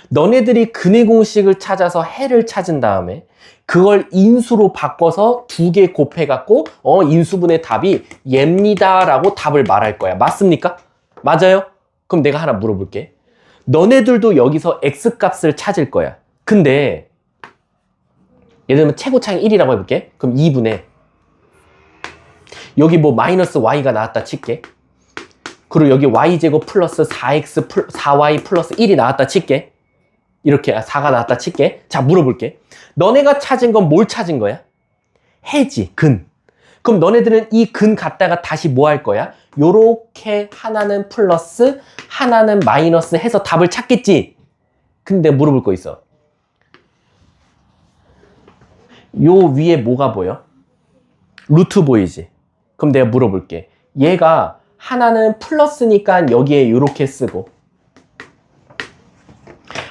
너네들이 근의 공식을 찾아서 해를 찾은 다음에 그걸 인수로 바꿔서 2개 곱해갖고 인수분의 답이 얘입니다 라고 답을 말할 거야. 맞습니까? 맞아요? 그럼 내가 하나 물어볼게. 너네들도 여기서 x값을 찾을 거야. 근데 예를 들면 최고차항 1이라고 해볼게. 그럼 2분의 여기 뭐 마이너스 y가 나왔다 칠게. 그리고 여기 y제곱 플러스 4y 플러스 1이 나왔다 칠게. 이렇게 4가 나왔다 칠게. 자 물어볼게. 너네가 찾은 건 뭘 찾은 거야? 해지, 근. 그럼 너네들은 이 근 갖다가 다시 뭐 할 거야? 요렇게 하나는 플러스 하나는 마이너스 해서 답을 찾겠지. 근데 물어볼 거 있어. 요 위에 뭐가 보여? 루트 보이지? 그럼 내가 물어볼게. 얘가 하나는 플러스니까 여기에 요렇게 쓰고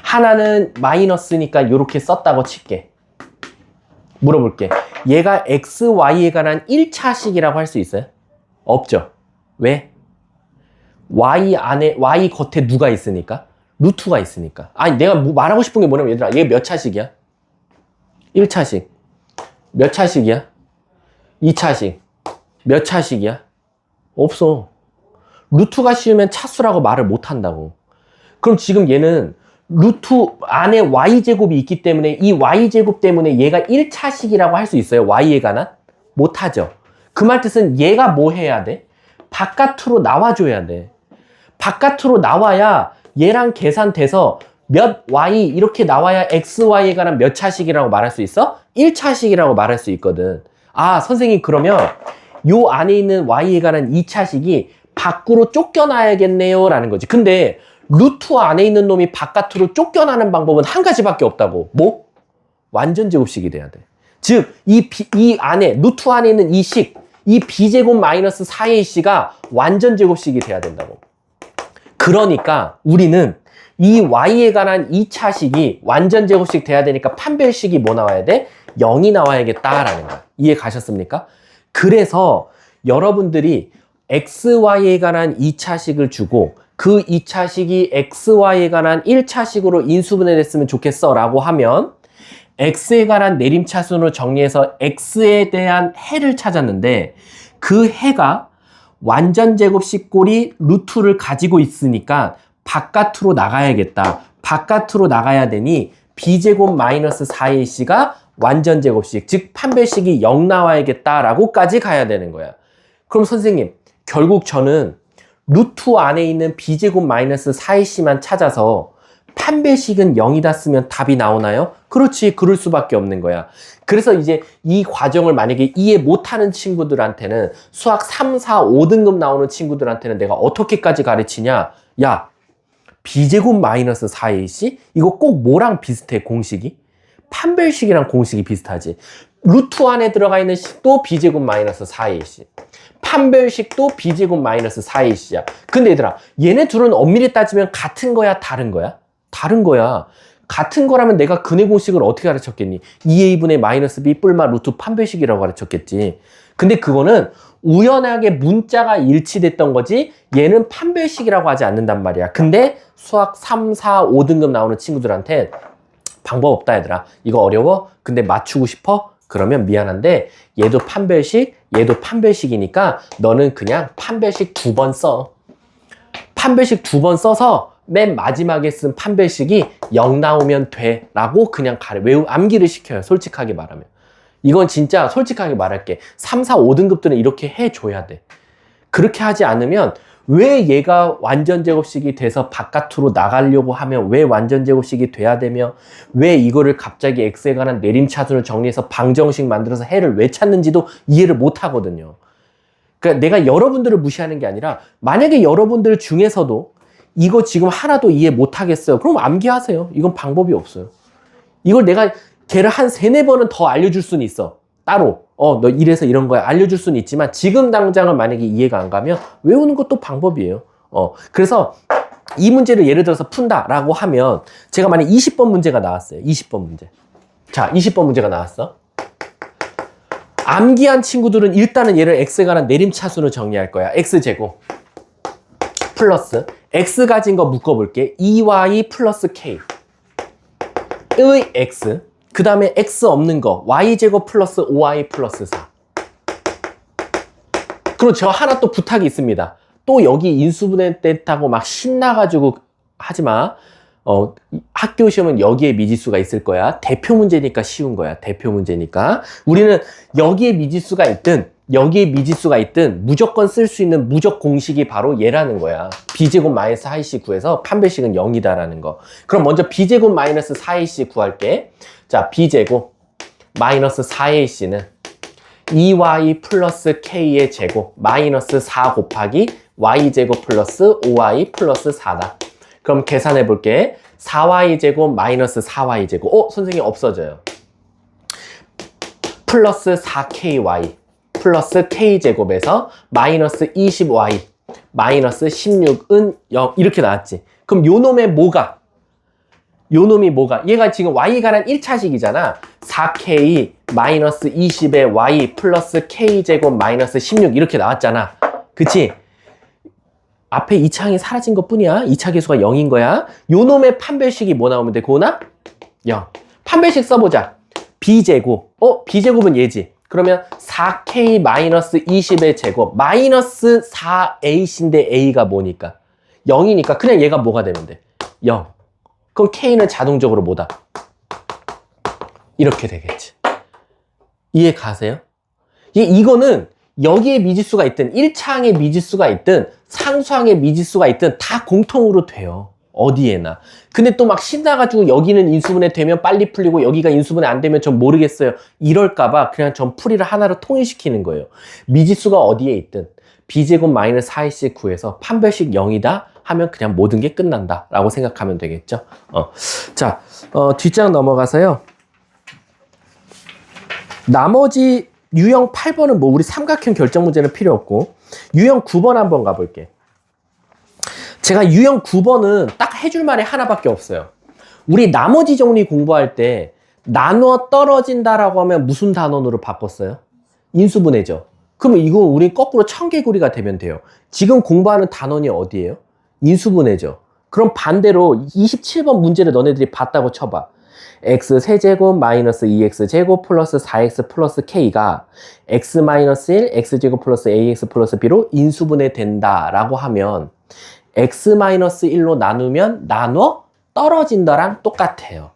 하나는 마이너스니까 요렇게 썼다고 칠게. 물어볼게. 얘가 x, y에 관한 1차식이라고 할 수 있어요? 없죠. 왜? y 안에, y 겉에 누가 있으니까? 루트가 있으니까. 아니 내가 뭐 말하고 싶은 게 뭐냐면 얘들아 얘 몇 차식이야? 1차식. 몇 차식이야? 2차식. 몇 차식이야? 없어. 루트가 씌우면 차수라고 말을 못 한다고. 그럼 지금 얘는 루트 안에 y제곱이 있기 때문에 이 y제곱 때문에 얘가 1차식이라고 할 수 있어요? y에 관한? 못하죠. 그 말 뜻은 얘가 뭐 해야 돼? 바깥으로 나와줘야 돼. 바깥으로 나와야 얘랑 계산돼서 몇 y 이렇게 나와야 xy에 관한 몇 차식이라고 말할 수 있어? 1차식이라고 말할 수 있거든. 아, 선생님 그러면 요 안에 있는 y에 관한 2차식이 밖으로 쫓겨나야겠네요 라는 거지. 근데 루트 안에 있는 놈이 바깥으로 쫓겨나는 방법은 한 가지밖에 없다고. 뭐? 완전 제곱식이 돼야 돼. 즉, 이 안에, 루트 안에 있는 이 식, 이 b제곱 마이너스 4ac가 완전 제곱식이 돼야 된다고. 그러니까 우리는 이 y에 관한 2차식이 완전 제곱식 돼야 되니까 판별식이 뭐 나와야 돼? 0이 나와야겠다라는 거야. 이해 가셨습니까? 그래서 여러분들이 xy에 관한 2차식을 주고 그 2차식이 xy에 관한 1차식으로 인수분해됐으면 좋겠어 라고 하면 x에 관한 내림차순으로 정리해서 x에 대한 해를 찾았는데 그 해가 완전 제곱식 꼴이 루트를 가지고 있으니까 바깥으로 나가야겠다. 바깥으로 나가야 되니 b제곱 마이너스 4ac가 완전 제곱식, 즉 판별식이 0 나와야겠다라고까지 가야 되는 거야. 그럼 선생님, 결국 저는 루트 안에 있는 b제곱 마이너스 4ac만 찾아서 판별식은 0이다 쓰면 답이 나오나요? 그렇지, 그럴 수밖에 없는 거야. 그래서 이제 이 과정을 만약에 이해 못하는 친구들한테는 수학 3, 4, 5등급 나오는 친구들한테는 내가 어떻게까지 가르치냐? 야, b제곱 마이너스 4ac? 이거 꼭 뭐랑 비슷해, 공식이? 판별식이랑 공식이 비슷하지. 루트 안에 들어가 있는 식도 b제곱 마이너스 4ac. 판별식도 b제곱 마이너스 4ac야. 근데 얘들아, 얘네 둘은 엄밀히 따지면 같은 거야, 다른 거야? 다른 거야. 같은 거라면 내가 근해 공식을 어떻게 가르쳤겠니? 2a분의 마이너스 b 뿔마 루트 판별식이라고 가르쳤겠지. 근데 그거는 우연하게 문자가 일치됐던 거지 얘는 판별식이라고 하지 않는단 말이야. 근데 수학 3, 4, 5등급 나오는 친구들한테 방법 없다 얘들아. 이거 어려워? 근데 맞추고 싶어? 그러면 미안한데 얘도 판별식, 얘도 판별식이니까 너는 그냥 판별식 2번 써. 판별식 2번 써서 맨 마지막에 쓴 판별식이 0 나오면 돼 라고 그냥 암기를 시켜요. 솔직하게 말하면. 이건 진짜 솔직하게 말할게. 3, 4, 5등급들은 이렇게 해줘야 돼. 그렇게 하지 않으면 왜 얘가 완전 제곱식이 돼서 바깥으로 나가려고 하면 왜 완전 제곱식이 돼야 되며 왜 이거를 갑자기 x에 관한 내림차순을 정리해서 방정식 만들어서 해를 왜 찾는지도 이해를 못 하거든요. 그러니까 내가 여러분들을 무시하는 게 아니라 만약에 여러분들 중에서도 이거 지금 하나도 이해 못 하겠어요. 그럼 암기하세요. 이건 방법이 없어요. 이걸 내가 걔를 한 3, 4번은 더 알려줄 수는 있어. 따로. 너 이래서 이런 거야. 알려줄 수는 있지만 지금 당장은 만약에 이해가 안 가면 외우는 것도 방법이에요. 그래서 이 문제를 예를 들어서 푼다라고 하면 제가 만약 20번 문제가 나왔어요. 20번 문제. 자, 20번 문제가 나왔어. 암기한 친구들은 일단은 얘를 x에 관한 내림차순을 정리할 거야. x제곱 플러스 x 가진 거 묶어볼게. 2y 플러스 k 의 x 그 다음에 x 없는 거 y제곱 플러스 5y 플러스 4. 그리고 저 하나 또 부탁이 있습니다. 또 여기 인수분해 됐다고 막 신나가지고 하지마. 학교 시험은 여기에 미지수가 있을 거야. 대표 문제니까 쉬운 거야. 대표 문제니까. 우리는 여기에 미지수가 있든 무조건 쓸 수 있는 무적 공식이 바로 얘라는 거야. b제곱 마이너스 4ac 구해서 판별식은 0이다라는 거. 그럼 먼저 b제곱 마이너스 4ac 구할게. 자, b제곱 마이너스 4ac는 2y 플러스 k의 제곱 마이너스 4 곱하기 y제곱 플러스 5y 플러스 4다. 그럼 계산해 볼게. 4y제곱 마이너스 4y제곱. 선생님 없어져요. 플러스 4ky 플러스 k제곱에서 마이너스 20y 마이너스 16은 0 이렇게 나왔지. 그럼 요 놈이 뭐가? 얘가 지금 y에 관한 1차식이잖아. 4k 마이너스 20의 y 플러스 k제곱 마이너스 16 이렇게 나왔잖아. 그치? 앞에 2창이 사라진 것 뿐이야. 2차 계수가 0인 거야. 요 놈의 판별식이 뭐 나오면 돼? 고나? 0. 판별식 써보자. b제곱. b제곱은 얘지. 그러면 4k 마이너스 20의 제곱 마이너스 4ac인데 a가 뭐니까? 0이니까 그냥 얘가 뭐가 되면 돼? 0. 그럼 k는 자동적으로 뭐다? 이렇게 되겠지. 이해 가세요? 이거는 여기에 미지수가 있든 1차항에 미지수가 있든 상수항에 미지수가 있든 다 공통으로 돼요. 어디에나. 근데 또 막 신나가지고 여기는 인수분해 되면 빨리 풀리고 여기가 인수분해 안 되면 전 모르겠어요. 이럴까봐 그냥 전 풀이를 하나로 통일시키는 거예요. 미지수가 어디에 있든 b제곱 마이너스 4ac 구해서 판별식 0이다 하면 그냥 모든 게 끝난다 라고 생각하면 되겠죠. 자, 뒷장 넘어가서요. 나머지 유형 8번은 뭐 우리 삼각형 결정 문제는 필요 없고 유형 9번 한번 가볼게. 제가 유형 9번은 딱 해줄 말이 하나밖에 없어요. 우리 나머지 정리 공부할 때 나누어 떨어진다라고 하면 무슨 단원으로 바꿨어요? 인수분해죠. 그러면 이거 우리 거꾸로 청개구리가 되면 돼요. 지금 공부하는 단원이 어디예요? 인수분해죠. 그럼 반대로 27번 문제를 너네들이 봤다고 쳐봐. x 세제곱 마이너스 2x 제곱 플러스 4x 플러스 k가 x 마이너스 1 x 제곱 플러스 ax 플러스 b로 인수분해 된다라고 하면 x 마이너스 1로 나누면 나눠 떨어진다랑 똑같아요.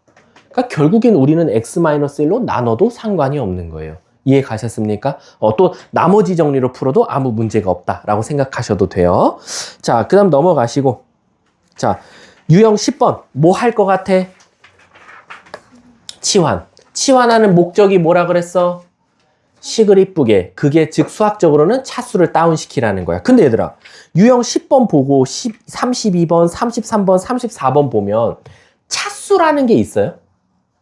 그러니까 결국엔 우리는 x 마이너스 1로 나눠도 상관이 없는 거예요. 이해 가셨습니까? 또 나머지 정리로 풀어도 아무 문제가 없다라고 생각하셔도 돼요. 자, 그 다음 넘어가시고 자, 유형 10번 뭐 할 것 같아? 치환. 치환하는 목적이 뭐라 그랬어? 식을 이쁘게. 그게 즉 수학적으로는 차수를 다운시키라는 거야. 근데 얘들아, 유형 10번 보고 32번, 33번, 34번 보면 차수라는 게 있어요?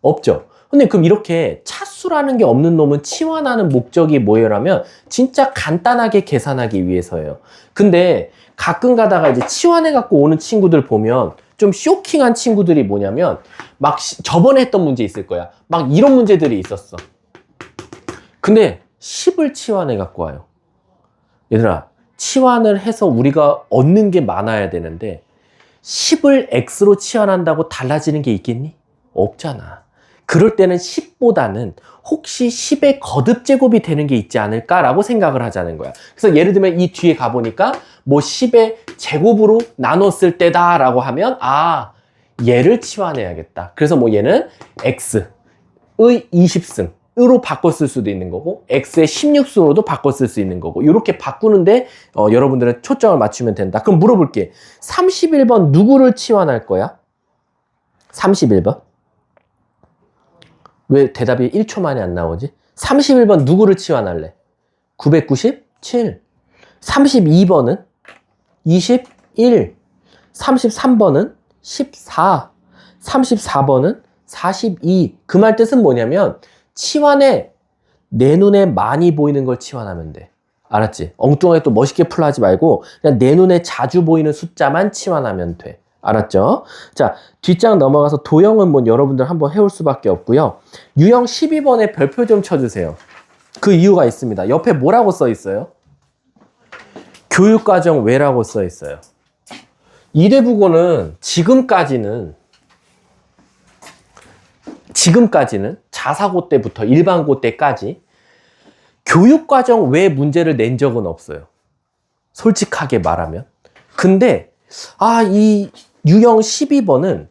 없죠. 근데 그럼 이렇게 차수라는 게 없는 놈은 치환하는 목적이 뭐예요라면 진짜 간단하게 계산하기 위해서예요. 근데 가끔 가다가 이제 치환해 갖고 오는 친구들 보면 좀 쇼킹한 친구들이 뭐냐면 막 저번에 했던 문제 있을 거야. 막 이런 문제들이 있었어. 근데 10을 치환해 갖고 와요. 얘들아, 치환을 해서 우리가 얻는 게 많아야 되는데 10을 x로 치환한다고 달라지는 게 있겠니? 없잖아. 그럴 때는 10보다는 혹시 10의 거듭제곱이 되는 게 있지 않을까라고 생각을 하자는 거야. 그래서 예를 들면 이 뒤에 가보니까 뭐 10의 제곱으로 나눴을 때다라고 하면 얘를 치환해야겠다. 그래서 뭐 얘는 x의 20승으로 바꿨을 수도 있는 거고 x의 16승으로도 바꿨을 수 있는 거고 이렇게 바꾸는데 여러분들은 초점을 맞추면 된다. 그럼 물어볼게. 31번 누구를 치환할 거야? 31번? 왜 대답이 1초 만에 안 나오지? 31번 누구를 치환할래? 997. 32번은 21. 33번은 14. 34번은 42. 그 말 뜻은 뭐냐면 치환에 내 눈에 많이 보이는 걸 치환하면 돼. 알았지? 엉뚱하게 또 멋있게 풀어 하지 말고 그냥 내 눈에 자주 보이는 숫자만 치환하면 돼. 알았죠? 자, 뒷장 넘어가서 도형은 뭐 여러분들 한번 해올 수밖에 없고요. 유형 12번에 별표 좀 쳐주세요. 그 이유가 있습니다. 옆에 뭐라고 써 있어요? 교육과정 왜라고 써 있어요. 이대부고는 지금까지는 자사고 때부터 일반고 때까지 교육과정 외 문제를 낸 적은 없어요. 솔직하게 말하면. 근데 이 유형 12번은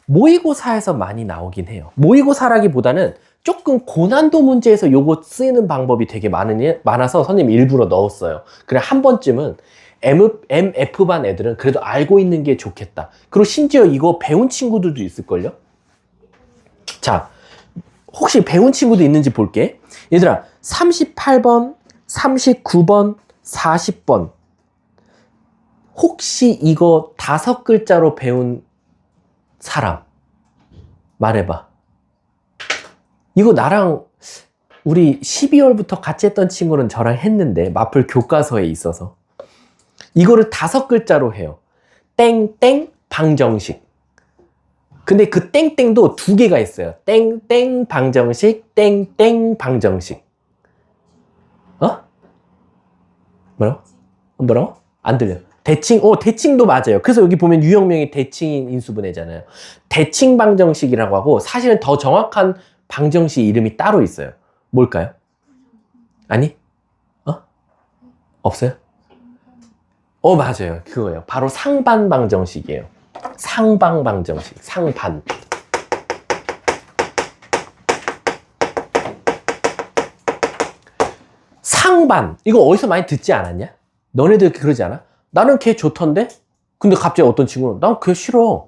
모의고사에서 많이 나오긴 해요. 모의고사라기보다는 조금 고난도 문제에서 요거 쓰이는 방법이 되게 많아서 선생님 일부러 넣었어요. 그래 한 번쯤은 MF반 애들은 그래도 알고 있는 게 좋겠다. 그리고 심지어 이거 배운 친구들도 있을걸요? 자, 혹시 배운 친구도 있는지 볼게. 얘들아, 38번, 39번, 40번 혹시 이거 5글자로 배운 사람 말해봐. 이거 나랑 우리 12월부터 같이 했던 친구는 저랑 했는데 마플 교과서에 있어서 이거를 5글자로 해요. 땡땡 방정식. 근데 그 땡땡도 2개가 있어요. 땡땡 방정식, 땡땡 방정식. 뭐라고? 안 들려. 대칭도 맞아요. 그래서 여기 보면 유형명이 대칭인 인수분해잖아요. 대칭 방정식이라고 하고 사실은 더 정확한 방정식 이름이 따로 있어요. 뭘까요? 아니? 없어요? 맞아요. 그거예요. 바로 상반 방정식이에요. 상방 방정식, 상반. 상반. 이거 어디서 많이 듣지 않았냐? 너네들 그러지 않아? 나는 걔 좋던데? 근데 갑자기 어떤 친구는 난 그게 싫어.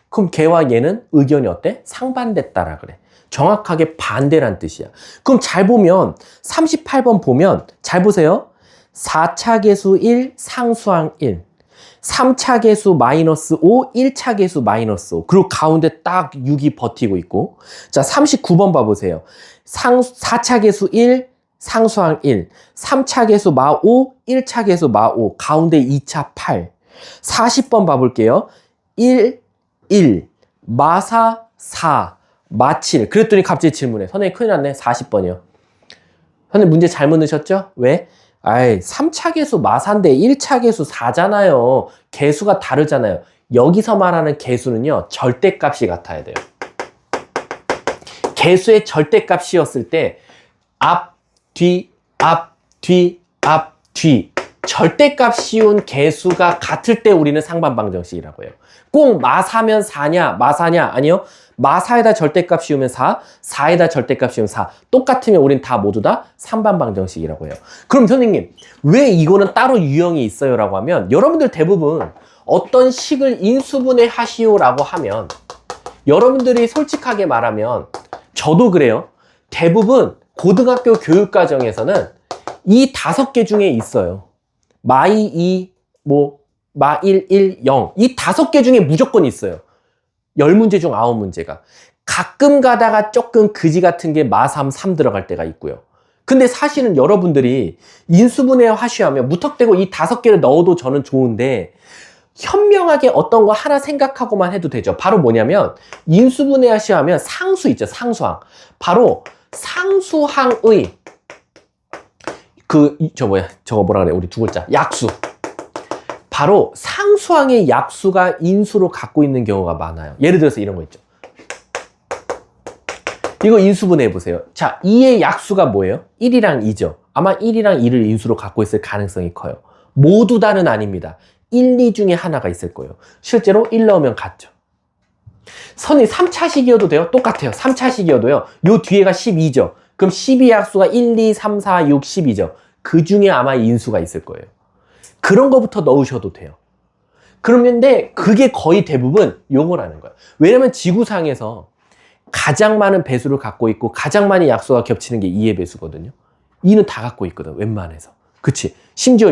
그럼 걔와 얘는 의견이 어때? 상반됐다라 그래. 정확하게 반대란 뜻이야. 그럼 잘 보면 38번 보면 잘 보세요. 4차 계수 1, 상수항 1. 3차 계수 마이너스 5, 1차 계수 마이너스 5. 그리고 가운데 딱 6이 버티고 있고. 자, 39번 봐보세요. 4차 계수 1, 상수항 1. 3차 계수 마 5, 1차 계수 마 5. 가운데 2차 8. 40번 봐볼게요. 1, 1, 마사 4, 마 7. 그랬더니 갑자기 질문해. 선생님 큰일 났네. 40번이요. 선생님 문제 잘못 넣으셨죠? 왜? 아이, 3차 계수 마사인데 1차 계수 4잖아요. 계수가 다르잖아요. 여기서 말하는 계수는요, 절대값이 같아야 돼요. 계수의 절대값이었을 때 앞, 뒤, 앞, 뒤, 앞, 뒤. 절대값 씌운 계수가 같을 때 우리는 상반방정식이라고 해요. 꼭 마사면 4냐, 마사냐? 아니요. 마사에다 절대값 씌우면 4, 4에다 절대값 씌우면 4. 똑같으면 우린 다 모두 다 삼반방정식이라고 해요. 그럼 선생님, 왜 이거는 따로 유형이 있어요? 라고 하면 여러분들 대부분 어떤 식을 인수분해 하시오라고 하면 여러분들이 솔직하게 말하면 저도 그래요. 대부분 고등학교 교육과정에서는 이 5개 중에 있어요. 마이 2, 마 1, 1, 0. 이 5개 중에 무조건 있어요. 10문제 중 9문제가. 가끔 가다가 조금 그지 같은 게 마 3, 3 들어갈 때가 있고요. 근데 사실은 여러분들이 인수분해 하시하면 무턱대고 이 5개를 넣어도 저는 좋은데 현명하게 어떤 거 하나 생각하고만 해도 되죠. 바로 뭐냐면 인수분해 하시하면 상수 있죠. 상수항. 바로 상수항의 저거 뭐라 그래? 우리 두 글자. 약수. 바로 상수항의 약수가 인수로 갖고 있는 경우가 많아요. 예를 들어서 이런 거 있죠. 이거 인수분해 해보세요. 자, 2의 약수가 뭐예요? 1이랑 2죠. 아마 1이랑 2를 인수로 갖고 있을 가능성이 커요. 모두 다는 아닙니다. 1, 2 중에 하나가 있을 거예요. 실제로 1 넣으면 같죠. 선이 3차식이어도 돼요? 똑같아요. 3차식이어도요. 요 뒤에가 12죠. 그럼 12의 약수가 1, 2, 3, 4, 6, 12죠. 그 중에 아마 인수가 있을 거예요. 그런 거부터 넣으셔도 돼요. 그런데 그게 거의 대부분 요거라는 거예요. 왜냐면 지구상에서 가장 많은 배수를 갖고 있고 가장 많이 약수가 겹치는 게 2의 배수거든요. 2는 다 갖고 있거든, 웬만해서. 그치? 심지어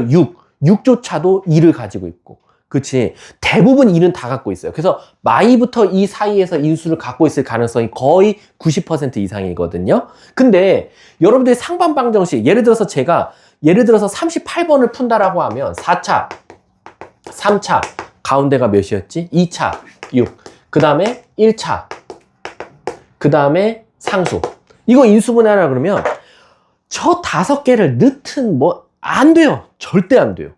6조차도 2를 가지고 있고. 그치? 대부분 2는 다 갖고 있어요. 그래서 마이부터 2 사이에서 인수를 갖고 있을 가능성이 거의 90% 이상이거든요. 근데 여러분들이 상반방정식, 예를 들어서 38번을 푼다라고 하면 4차, 3차, 가운데가 몇이었지? 2차, 6. 그 다음에 1차. 그 다음에 상수. 이거 인수분해하라 그러면 저 5개를 넣든 안 돼요. 절대 안 돼요.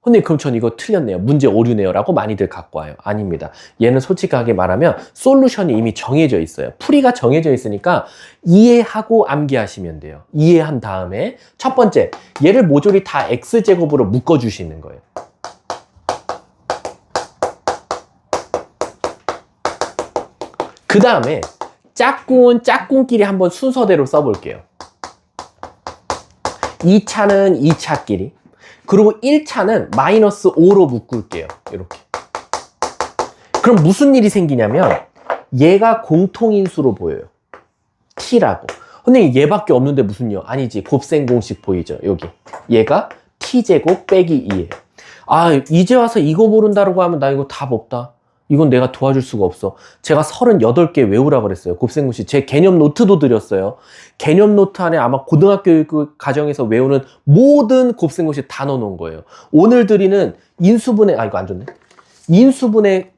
근데 그럼 전 이거 틀렸네요. 문제 오류네요. 라고 많이들 갖고 와요. 아닙니다. 얘는 솔직하게 말하면 솔루션이 이미 정해져 있어요. 풀이가 정해져 있으니까 이해하고 암기하시면 돼요. 이해한 다음에 첫 번째, 얘를 모조리 다 x제곱으로 묶어주시는 거예요. 그 다음에 짝꿍은 짝꿍끼리 한번 순서대로 써볼게요. 2차는 2차끼리. 그리고 1차는 마이너스 5로 묶을게요. 이렇게. 그럼 무슨 일이 생기냐면 얘가 공통인수로 보여요. t라고. 근데 얘밖에 없는데 무슨요? 아니지. 곱셈 공식 보이죠? 여기. 얘가 t제곱 빼기 2예요. 아, 이제 와서 이거 모른다고 하면 나 이거 답 없다. 이건 내가 도와줄 수가 없어. 제가 38개 외우라 그랬어요. 곱셈 공식. 제 개념 노트도 드렸어요. 개념 노트 안에 아마 고등학교 과정에서 외우는 모든 곱셈 공식 다 넣어놓은 거예요. 오늘 드리는 인수분해, 이거 안 좋네. 인수분해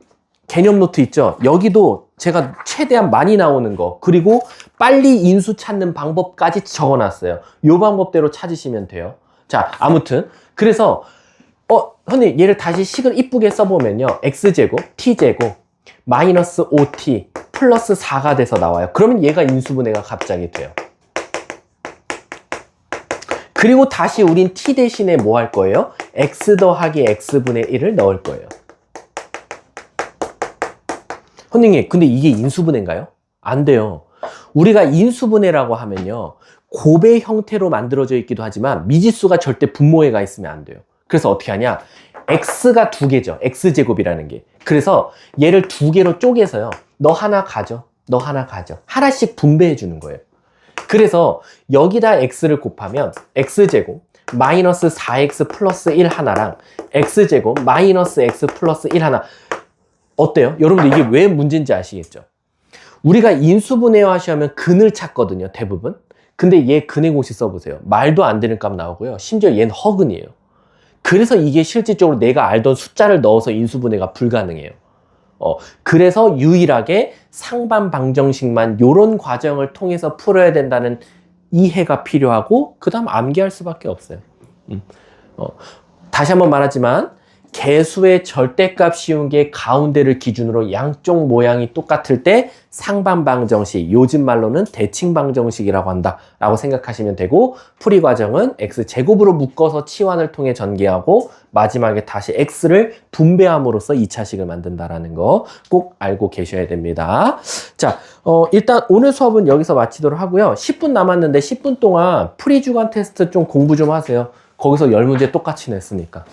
개념 노트 있죠? 여기도 제가 최대한 많이 나오는 거, 그리고 빨리 인수 찾는 방법까지 적어놨어요. 요 방법대로 찾으시면 돼요. 자, 아무튼. 그래서 선생님, 얘를 다시 식을 이쁘게 써보면요. x제곱, t제곱, 마이너스 5t, 플러스 4가 돼서 나와요. 그러면 얘가 인수분해가 갑자기 돼요. 그리고 다시 우린 t 대신에 뭐 할 거예요? x 더하기 x분의 1을 넣을 거예요. 선생님, 근데 이게 인수분해인가요? 안 돼요. 우리가 인수분해라고 하면요. 곱의 형태로 만들어져 있기도 하지만 미지수가 절대 분모에가 있으면 안 돼요. 그래서 어떻게 하냐? x가 두 개죠. x제곱이라는 게. 그래서 얘를 두 개로 쪼개서요. 너 하나 가져. 너 하나 가져. 하나씩 분배해 주는 거예요. 그래서 여기다 x를 곱하면 x제곱 마이너스 4x 플러스 1 하나랑 x제곱 마이너스 x 플러스 1 하나. 어때요? 여러분들 이게 왜 문제인지 아시겠죠? 우리가 인수분해화시 하면 근을 찾거든요, 대부분. 근데 얘 근의 공식 써보세요. 말도 안 되는 값 나오고요. 심지어 얘는 허근이에요. 그래서 이게 실질적으로 내가 알던 숫자를 넣어서 인수분해가 불가능해요. 그래서 유일하게 상반 방정식만 요런 과정을 통해서 풀어야 된다는 이해가 필요하고 그 다음 암기할 수밖에 없어요. 다시 한번 말하지만 개수의 절대값 씌운 게 가운데를 기준으로 양쪽 모양이 똑같을 때 상반 방정식, 요즘 말로는 대칭 방정식이라고 한다 라고 생각하시면 되고, 풀이 과정은 x제곱으로 묶어서 치환을 통해 전개하고 마지막에 다시 x를 분배함으로써 2차식을 만든다라는 거 꼭 알고 계셔야 됩니다. 자, 일단 오늘 수업은 여기서 마치도록 하고요. 10분 남았는데 10분 동안 풀이 주간 테스트 좀 공부 좀 하세요. 거기서 10문제 똑같이 냈으니까.